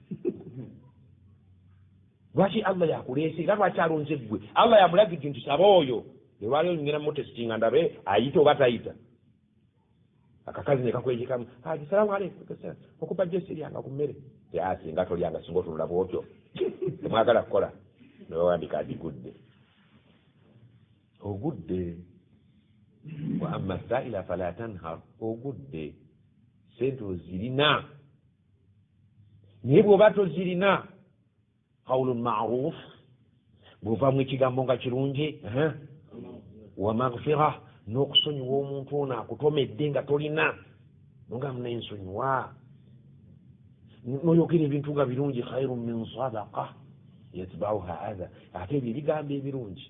lwaki allah yakuleese era lwaki alonze ggwe allah yamulagidde nti saba oyo olwaliro ngenda mutesitinga ndabe ayita oba tayita akakazi ne kakwejekamu haji salaamu aleikum okuba jesirianga ku mmere singa tolyanga singa otunula bwotyo temwagala kukola newawandika agigudde ogudde wa amma saila fala tanhar ogudde sente ozirina naye bw'oba tozirina qawlun ma'ruf bw'ovaamu ekigambo nga kirungi wa maghfira n'okusonyiwa omuntu ono akutomedde nga tolina nonga munensonyiwa noyogera ebintu nga birungi khairu min sadaqa yatbauha adha ate ebyo ebigambo ebirungi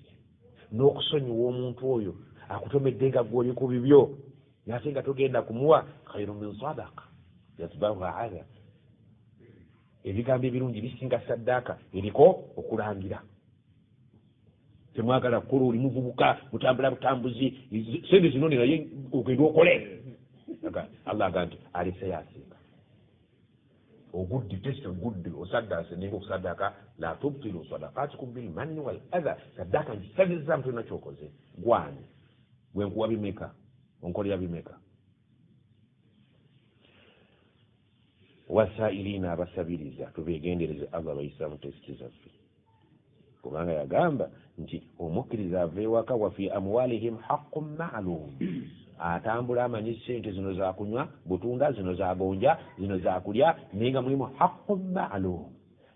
n'okusonyiwa omuntu oyo akutomedde nga gwoli ku bibyo ate nga togenda kumuwa khairu min sadaqa yatbauha adha ebigambo ebirungi bisinga saddaaka eriko okulangira temwagala kukola oli muvubuka mutambula butambuzi sente zino naye ogenda okole allah aga nti alese yasinga ogudde tese ogudde osaddaase ninga okusaddaaka la tubtilu sadaqatikum bilmanni wal adha saddaaka ngisagizzamu tolina kyokoze gwani wenkuwa bimeka onkolera bimeka wasailina abasabiriza tubegendereze allah bayisa mu tesiti zaffe kubanga yagamba nti omukkiriza ava ewaka wa fi amwalihim haqqun ma'lum atambula amanyi sente zino zakunywa butunda zino zagonja zino zakulya naye nga mulimu haqqun ma'lum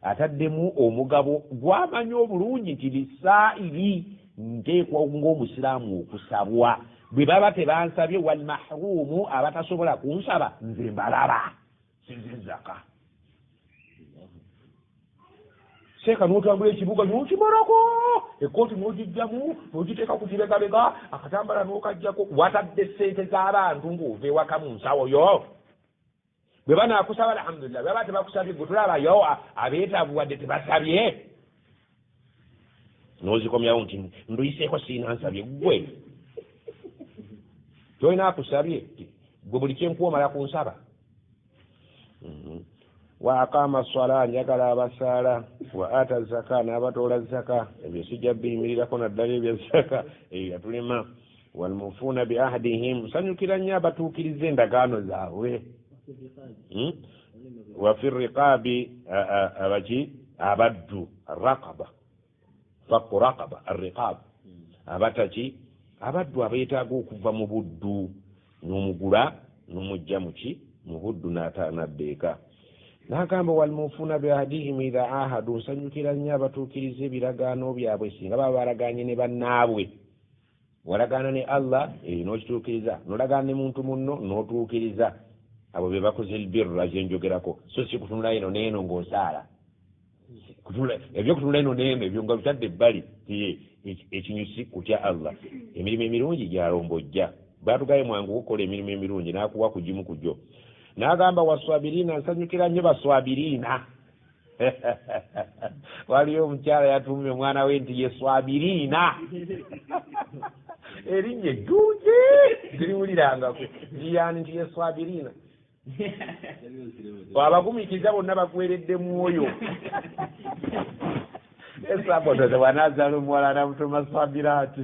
ataddemu omugabo gwamanyi obulungi nti lisaili nteekwa ng'omusiraamu okusabwa bwe baba tebansabye wal mahrumu abatasobola kunsaba nze mbalaba sizizaka seeka n'otambula ekibuga n'okimalako ekkooti n'ogijjamu n'ogiteeka ku kibegabega akatambala n'okajjako watadde ssente z'abantu ng'ova ewaka mu nsawo yo bwe banaakusaba alhamdulillah bwe baba tebakusabye gwe tulabayo abeetaavu wadde tebasabye n'ozikomyawo nti nduyiseeko siina nsabye gwe tolina akusabye gwe buli kyenkuwa omala kunsaba wa aqama as-salaa njagala abasaala wa ata zaka n'abatoola zaka ebyo sijja biyimirirako naddala ebya zaka yatulema walmufuuna bi ahdihim nsanyukira nnyo abatuukiriza endagaano zaabwe wa fi riqaabi abaki abaddu arraqaba fakku raqaba arriqab abataki abaddu abeetaaga okuva mu buddu n'omugula n'omujja muki mu buddu n'atanabeeka n'agamba walmufuuna biahdihim idha ahadu nsanyukira nnyo abatuukiriza ebiragaano byabwe singa baba balagaanye ne bannaabwe walagaana ne allah n'okituukiriza nolagaana ne muntu munno n'otuukiriza abo be bakoze elbirra zenjogerako so si kutunula eno neeno ng'osaala ebyokutunula eno neeno ebyo nga bitadde ebbali ekinyusi kutya allah emirimu emirungi gyalombojja batugaye mwangu okukola emirimu emirungi n'akuwa kugimu kujjo n'agamba waswabirina nsanyukira nnyo baswabirina waliyo omukyala yatumye omwana we nti ye swabirina erinnya eddungi ziriwulirangako liyani nti ye swabirina abagumiikiriza bonna bakuweredde mwoyo esabotoze wanazaala omuwala namutuma swabirati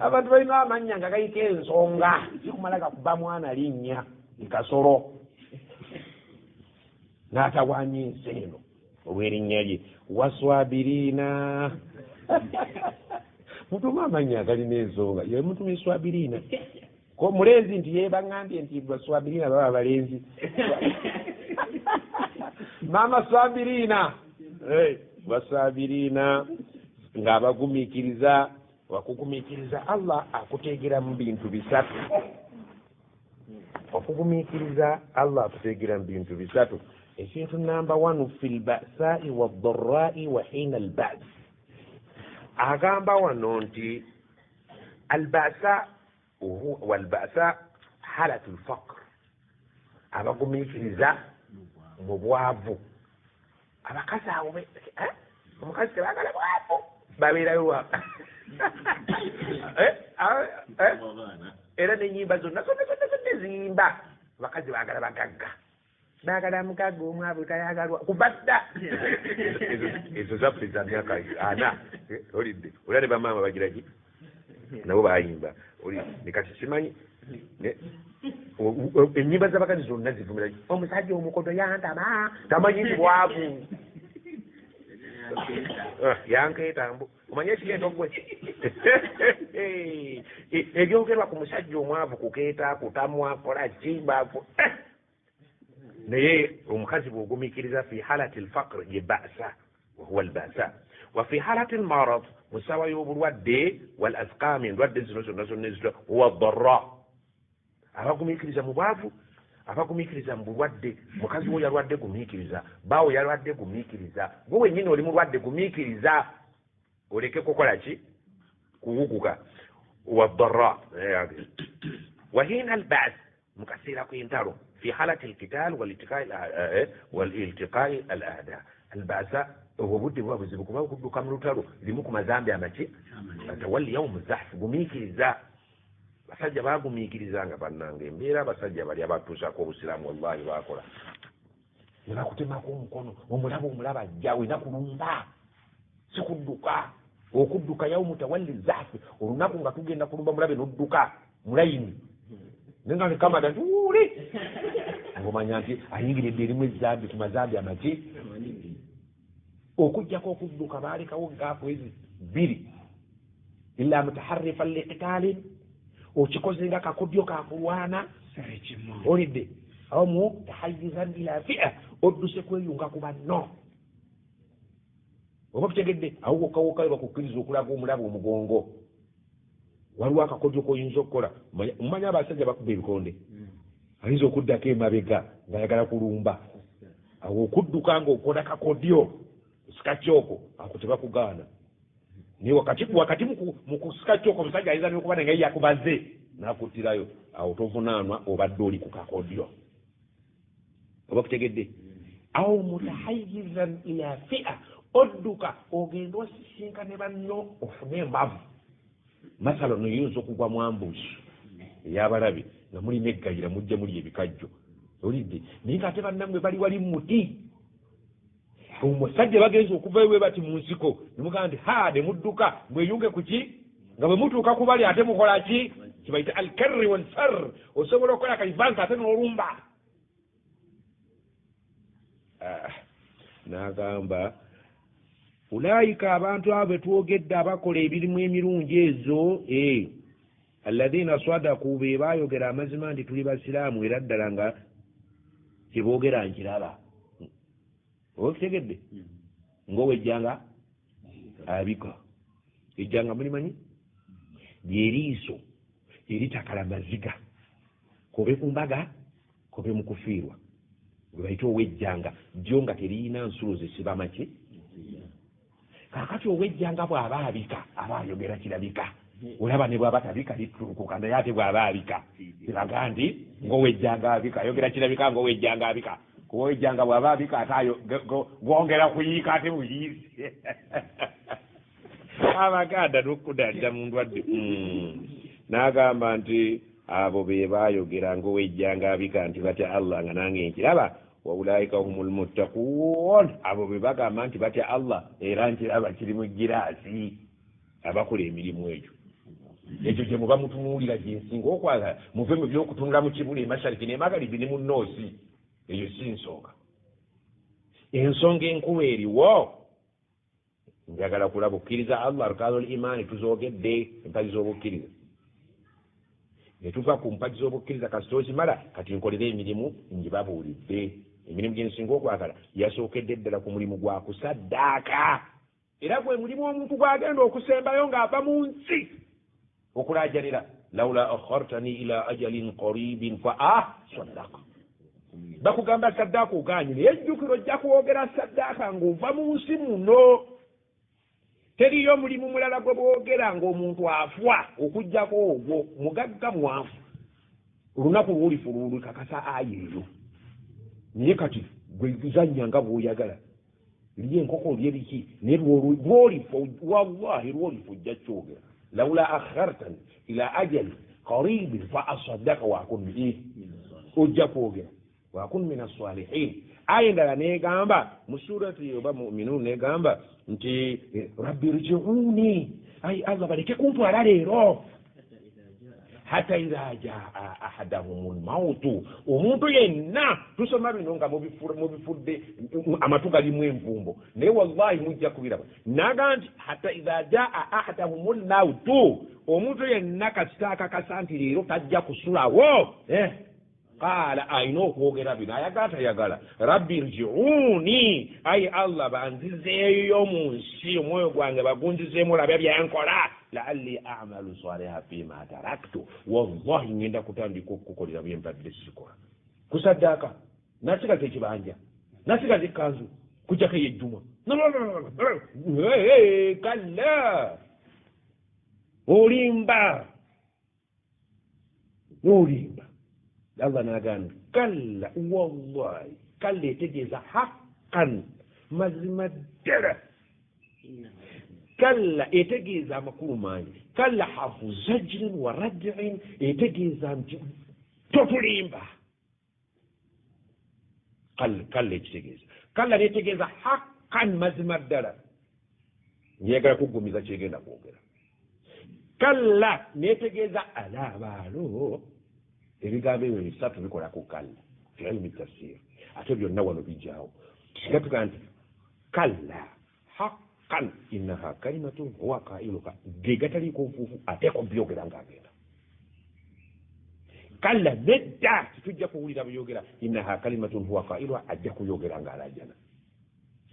abantu balina amannya nga gayika ensonga sikumala gakuba mwana linnya nkasolo n'atawanya ensi eno olw'erinnya lye waswabirina mutuma amannya agalina ensonga ye mutuma eswabirina ko mulenzi nti yebaŋŋambye nti baswabirina baba balenzi mama swabirina baswabirina ng'abagumiikiriza wakugumiikiriza allah akuteegera mu bintu bisatu okugumiikiriza allah akuteegera mu bintu bisatu ekintu namba 1 fi lbasai waddarai wa hina albas agamba wano nti albasa walbasa halatu lfaqr abagumiikiriza mu bwavu abakazi abo omukazi tebagala bwavu babeerayo waka era nenyimba zonna zimba abakazi bagala bagagga bagala mugagga omwavu tayagalwa kubadda ezo zaffe za myaka ana olidde olwa ne bamaama bagiraki nabo bayimba nekati simanyi enyimba z'abakazi zonna zivumira omusajja omukodo yantama tamanyi nti bwavu yankeeta mbu omanye ekigenda ogwe ebyogerwa ku musajja omwavu kukeeta kutamwa kola kimbaavu naye omukazi bw'ogumiikiriza fi halati lfaqr ye basa wahuwa albasa wa fi halati lmarad musawa y'obulwadde wal asqami endwadde zino zonna zonna ezito huwa dara abagumiikiriza mu bwavu abagumiikiriza mu bulwadde mukazi wo yalwadde gumiikiriza baawo yalwadde gumiikiriza gwe wennyini oli mulwadde gumiikiriza oleke kukola ki kuwuguka wa dara wahina albas mu kaseera k'entalo في حالة القتال والالتقاء الأعداء البأساء هو بد بوابزبك ما بد كامل تارو لمكم زامبي أماتي تولي يوم الزحف بميكي basajja bagumiikirizanga bannange embeera basajja bali abatuusaako obusiraamu wallahi bakola ne bakutemako omukono omulaba ajjawe nakulumba si kudduka okudduka yawmu tawalli zahfi olunaku nga tugenda kulumba mulabe n'odduka mulayini nenga ne kamada nti uli ngomanya nti ayingiridde erimu ezambi ku mazambi amaki okujjako okudduka baalekawo gaafu ezi bbiri illa mutaharrifan liqitaalin okikozenga kakodyo kakulwana olidde awamu tahayizan ila fi'a odduse kweyunga ku banno oba kutegedde awo wokawokayo bakukkiriza okulaga omulaba omugongo waliwo akakodyo koyinza okukola mumanya abasajja bakuba ebikonde ayinza okuddako emabega ngayagala kulumba awo okudduka ngaokola kakodyo sikakyoko ako tebakugaana naye wakati mu kusikakyoko omusajja ayinza nokuba nange yakubaze nakuttirayo awo tovunaanwa obadde oli ku kakodyo oba kutegedde awo mutahayizan ila fi'a odduka ogenda osisinkane banno ofune embavu masalo noyinza okugwa mu ambushi ey'abalabe nga mulina eggayira mujja muli ebikajjo olidde naye nga ate bannamwe bali wali muti omusajja bagenza okuva ewe bati mu nsiko nemugamba nti ne mudduka mweyunge ku ki nga bwe mutuuka ku bali ate mukola ki kibayita alkarri wansar osobola okukola kaivanka ate n'olumba n'agamba ulaika abantu abo betwogedde abakola ebirimu emirungi ezo alladhina sadaku be baayogera amazima nti tuli basiraamu era ddala nga kyeboogera nkiraba oba kitegedde ng'owejjanga abika ejjanga mulimanyi lyeriiso eritakala maziga kobe ku mbaga kobe mu kufiirwa gwe bayita owejjanga jjo nga teriyina nsulo zisiba maki kakati owejjanga bw'aba abika aba ayogera kirabika olaba ne bw'aba tabika litulukuka naye ate bw'aba abika teraga nti ng'owejjanga abika ayogera kirabika ng'owejjanga abika kuba owejjanga bw'aba abika ate gwongera kuyiika ate buyiisi abaganda n'okudadda mu ndwadde n'agamba nti abo be baayogera ng'owejjanga abika nti batya Allah nga nange nkiraba waulaika humul muttaqun abo be bagamba nti batya Allah era nkiraba kiri mu giraasi abakola emirimu egyo ekyo gye muba mutunuulira gyensinga okwagala muve mu byokutunula mu kibula emashariki n'emagalibi ne mu nnoosi eyo si nsonga ensonga enkulu eriwo njagala kulaba okkiriza Allah arkaanul imaani tuzoogedde empazi z'obukkiriza ne tuva ku mpaji z'obukkiriza kasita ozimala kati nkolera emirimu ngibabuulidde emirimu gye nsinga okwagala yasookedde ddala ku mulimu gwa kusaddaaka era gwe mulimu omuntu gw'agenda okusembayo ng'ava mu nsi okulaajanira lawula akhartani ila ajalin qaribin fa saddaqa bakugamba saddaaka ogaanyi naye ejjukiro ojja kwogera saddaaka ng'ova mu nsi muno teriyo mulimu mulala gwe boogera ng'omuntu afwa okuggyako ogwo mugagga mwavu olunaku lwolifululu kakasa ayi eyo naye kati gwe zanya nga bw'oyagala liye enkoko lye biki naye lwolifa wallahi lwolifa ojja kyogera lawula akhartani ila ajali qaribin fa asaddaka wakun ojja kwogera wakun min assalihin aya endala negamba mu surati oba muminun negamba nti rabbi rjiuni ayi Allah baleke kuntwala leero hatta idha jaa ahadahumul mautu omuntu yenna tusoma bino nga mubifudde amatu galimu envumbo naye wallahi mujja kubiraba naga nti hatta idha jaa ahadahumul mautu omuntu yenna kasitaaka kasa nti leero tajja kusulawo qala ayina okwogera bino ayagala tayagala rabbi rjiuni ayi allah banzizeeyo mu nsi omwoyo gwange bagunzizeemu labya byankola laalli amalu saliha fima taraktu wallahi ngenda kutandika okukolera byembadde sikola kusaddaaka nasigaza ekibanja nasigaza ekkanzu kujjako eyejjuma kalla olimba Allah nagamba kalla wallahi kalla etegeeza haqqan mazima ddala kalla etegeeza amakulu mangi kalla hafu zajrin wa rad'in etegeeza nti totulimba kalla ekitegeeza kalla netegeeza haqqan mazima ddala njagala kugumiza kyegenda kwogera kalla netegeeza alabaalo ebigambo ebyo bisatu bikola ku kalla fi ilmi tafsir ate byonna wano bijjaawo kigatuga nti kalla haqqan innaha kalimatun huwa qailuha ge gataliiko nfuufu ateeko byogera ng'agenda kalla nedda titujja kuwulira byogera innaha kalimatun huwa qailuha ajja kuyogera ng'alajjana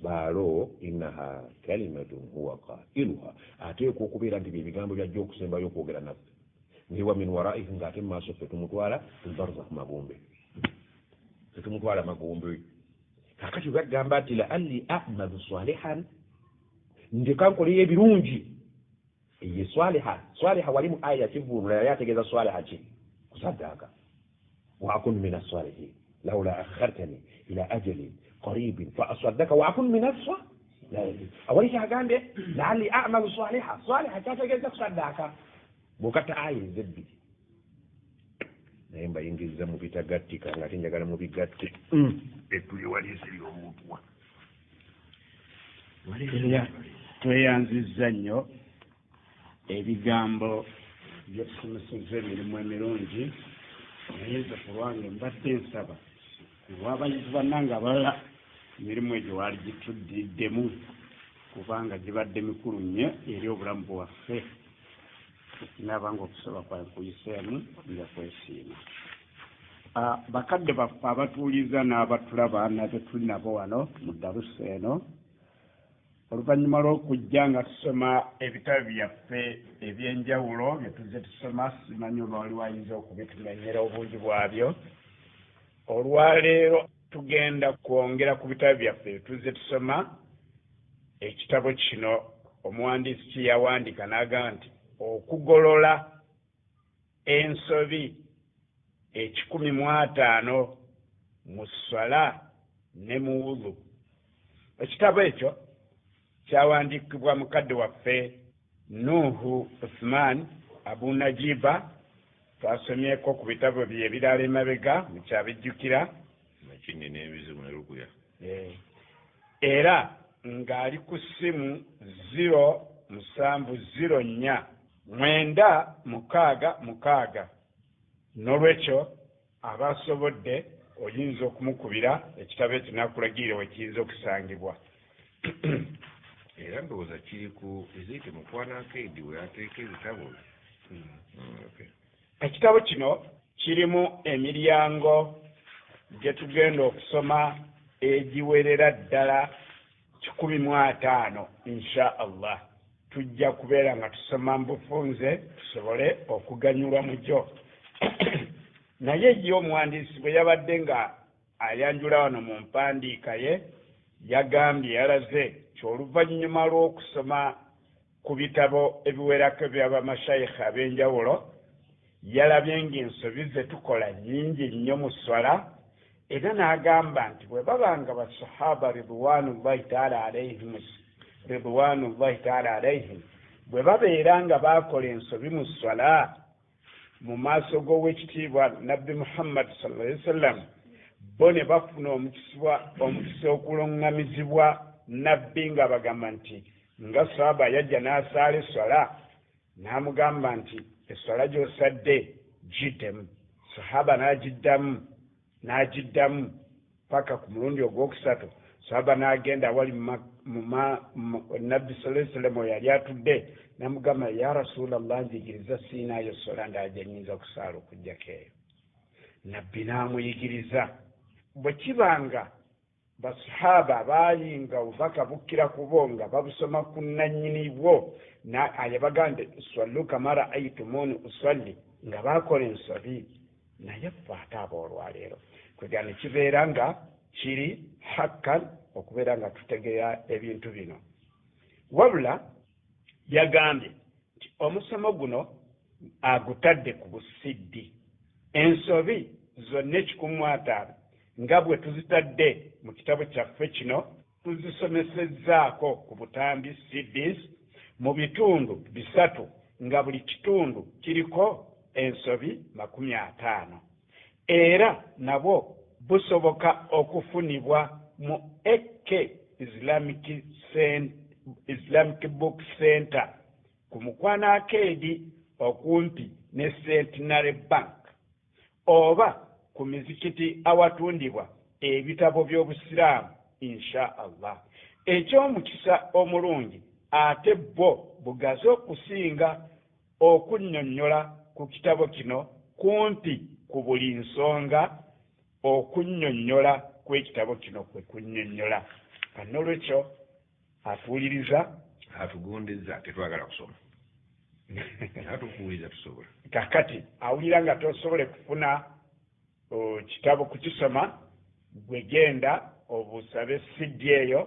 baalo innaha kalimatun huwa qailuha ateeko okubeera nti byebigambo byajja okusembayo okwogera naffe niwa min waraihim ngate maaso ffe tumutwala barzakh magombe tumutwala magombe kakati bagamba ati laalli amalu salihan ndikankolera ebirungi ye swaliha walimu aya kivunula yategeeza swaliha ki kusaddaaka waakun min assalihin laula akhartani ila ajalin qaribin fa asaddaka waakun min assalihin awali kyagambe laalli amalu saliha kyategeeza kusaddaaka bukata aya ezebbiri naye mbayingiriza mu bitagattika nga tenjagala mu bigatte etuli waliiseri omutuwa tweyanzizza nnyo ebigambo byetusomesezza emirimu emirungi naye nze ku lwange mbadde nsaba olw'abayizi bannange abalala emirimu egyo waali gituddiddemu kubanga gibadde mikulu nnyo eri obulamu bwaffe nabanga okusaba kwaye kuyiseemu nja kwesiima bakadde baffe abatuuliza n'abatulaba nabe tuli nabo wano mu darusi eno oluvannyuma lw'okujja nga tusoma ebitabo byaffe ebyenjawulo bye tuzze tusoma simanyi olwali wayinza okubitumenyera obungi bwabyo olwaleero tugenda kwongera ku bitabo byaffe tuzze tusoma ekitabo kino omuwandiisi kye yawandiika n'agamba nti okugolola ensobi 150 mu swala ne mu wudu. Ekitabo ekyo kyawandiikibwa mukadde waffe Nuhu Uthman Abu Najiba. Twasomyeko ku bitabo bye ebirala emabega mukyabijjukira makini n'ebizibu n'olukuya era ng'ali ku ssimu 07049 n'olwekyo abasobodde oyinza okumukubira ekitabo ekyo n'akulagirira wekiyinza okusangibwa. era ndowooza kiri ku ezite mukwana akeedi we ateeka ebitabo. Ekitabo kino kirimu emiryango gye tugenda okusoma egiwerera ddala 150 insha Allah. Tujja kubeera nga tusoma mbufunze tusobole okuganyulwa mu gyo. Naye ye omuwandiisi bwe yabadde nga ayanjula wano mu mpandiika ye yagambye yalaze ky'oluvannyuma lw'okusoma ku bitabo ebiwerako by'abamashayikha ab'enjawulo yalabye ng'ensobi ze tukola nnyingi nnyo mu swala era n'agamba nti bwe babanga basahaba ridwanullahi taala alaihim bwe babeera nga baakola ensobi mu swala mu maaso g'owekitiibwa nabbi Muhammad sallallahu alaihi wasallam bo ne bafuna omukisa okulongamizibwa nabbi nga bagamba nti nga sahaba yajja n'asaala eswala n'amugamba nti eswala gy'osadde giddemu sahaba n'agiddamu paka ku mulundi ogwokusatu sahaba n'agenda awali nabbi sallallahu yali atudde namugamba ya rasulallah njigiriza siinaayo sola ndaaje nnyinza okusaala okugjako eyo nabbi n'amuyigiriza bwe kibanga basahaba baayinga obubaka bukkira kubo nga babusoma ku nannyini bwo yabagamba sallu kama raaitumuni usalli nga baakola ensobi naye ffe ate aboolwaleero kwegera ne kibeera nga kiri hakkan okubeera nga tutegeera ebintu bino wabula yagambye nti omusomo guno agutadde ku busiddi ensobi zonna 150 nga bwe tuzitadde mu kitabo kyaffe kino tuzisomesezzaako ku butambi CDs mu bitundu 3 nga buli kitundu kiriko ensobi 50 era nabwo busoboka okufunibwa mu AK Islamic Book Center ku Mukwana Arcade okumpi ne Centenary Bank oba ku mizikiti awatundibwa ebitabo by'obusiraamu insha Allah. Eky'omukisa omulungi ate bo bugazi okusinga okunnyonnyola ku kitabo kino kumpi ku buli nsonga okunnyonnyola kw'ekitabo kino kwe kunnyonnyola. N'olwekyo atuwuliriza atugondeza tetwagala kusoma atukuwuliriza tusobola kakati awulira nga tosobole kufuna kitabo kukisoma gwe genda obusabe CD eyo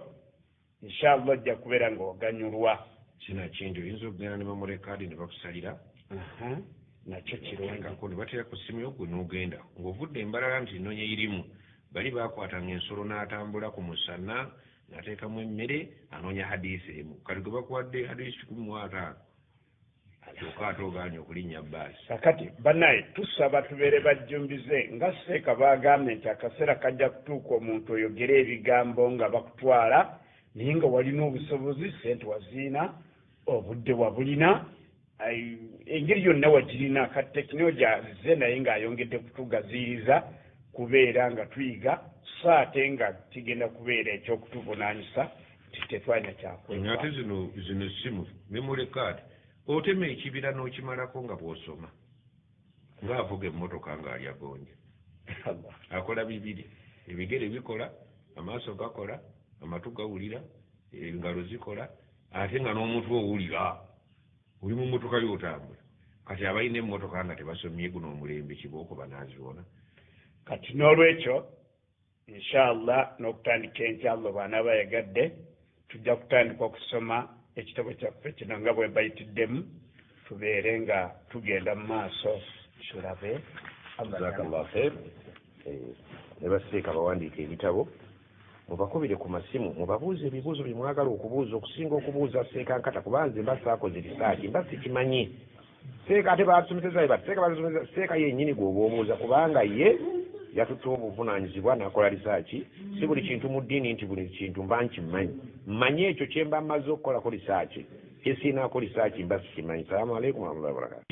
inshallah ojja kubeera ng'oganyulwa. kina kintu oyinza okugenda ne memory card ne bakusalira nakyo kirungi ne batera ku ssimu yo gwe n'ogenda ng'ovudde embalala nti nnoonya irimu bali baakwatanga ensolo n'atambula ku musana n'ateekamu emmere anoonya hadiisi emu kati gwe bakuwadde hadiisi 15 kyokka ate ogaanye okulinnya bbaasi. kakati bannaye tusaba tubeere bajjumbize nga seeka baagambye nti akaseera kajja kutuuka omuntu oyogere ebigambo nga bakutwala naye nga walina obusobozi sente waziina obudde wabulina engeri yonna wagirina kati tekinologi azize naye ng'ayongedde kutugaziiriza kubeera nga tuyiga so ate nga kigenda kubeera ekyokutuvunaanyisa nti tetwalina kyakwega. ate zino simu memory card otema ekibira n'okimalako nga bw'osoma ng'avuga emmotoka ng'ali agonja akola bibiri ebigere bikola amaaso gakola amatu gawulira engalo zikola ate nga n'omutwe owulira oli mu mmotoka y'otambula kati abalina emmotoka nga tebasomye guno omulembe kibooko banaazibona. kati n'olwekyo inshallah n'okutandika enkya baana bayagadde tujja kutandika okusoma ekitabo kyaffe kino nga bwe bayitiddemu tubeere nga tugenda mu maaso tulabe. jazakallahu khair. ne baseeka bawandiika ebitabo mubakubire ku masimu mubabuuze ebibuuzo bye mwagala okubuuza okusinga okubuuza seeka nkata kubanze mbasaakoze risaaki mba sikimanyi seeka ate basomeseza seeka basomeseza seeka yennyini gw'oba obuuza kubanga ye yatutte obuvunaanyizibwa n'akola risaaki si buli kintu mu ddiini nti buli kintu mba nkimanyi mmanyi ekyo kye mba mmaze okukolako risaaki kyesiinaako risaaki mba sikimanyi. Salaamu alaikum warahmatullahi wabarakatuh.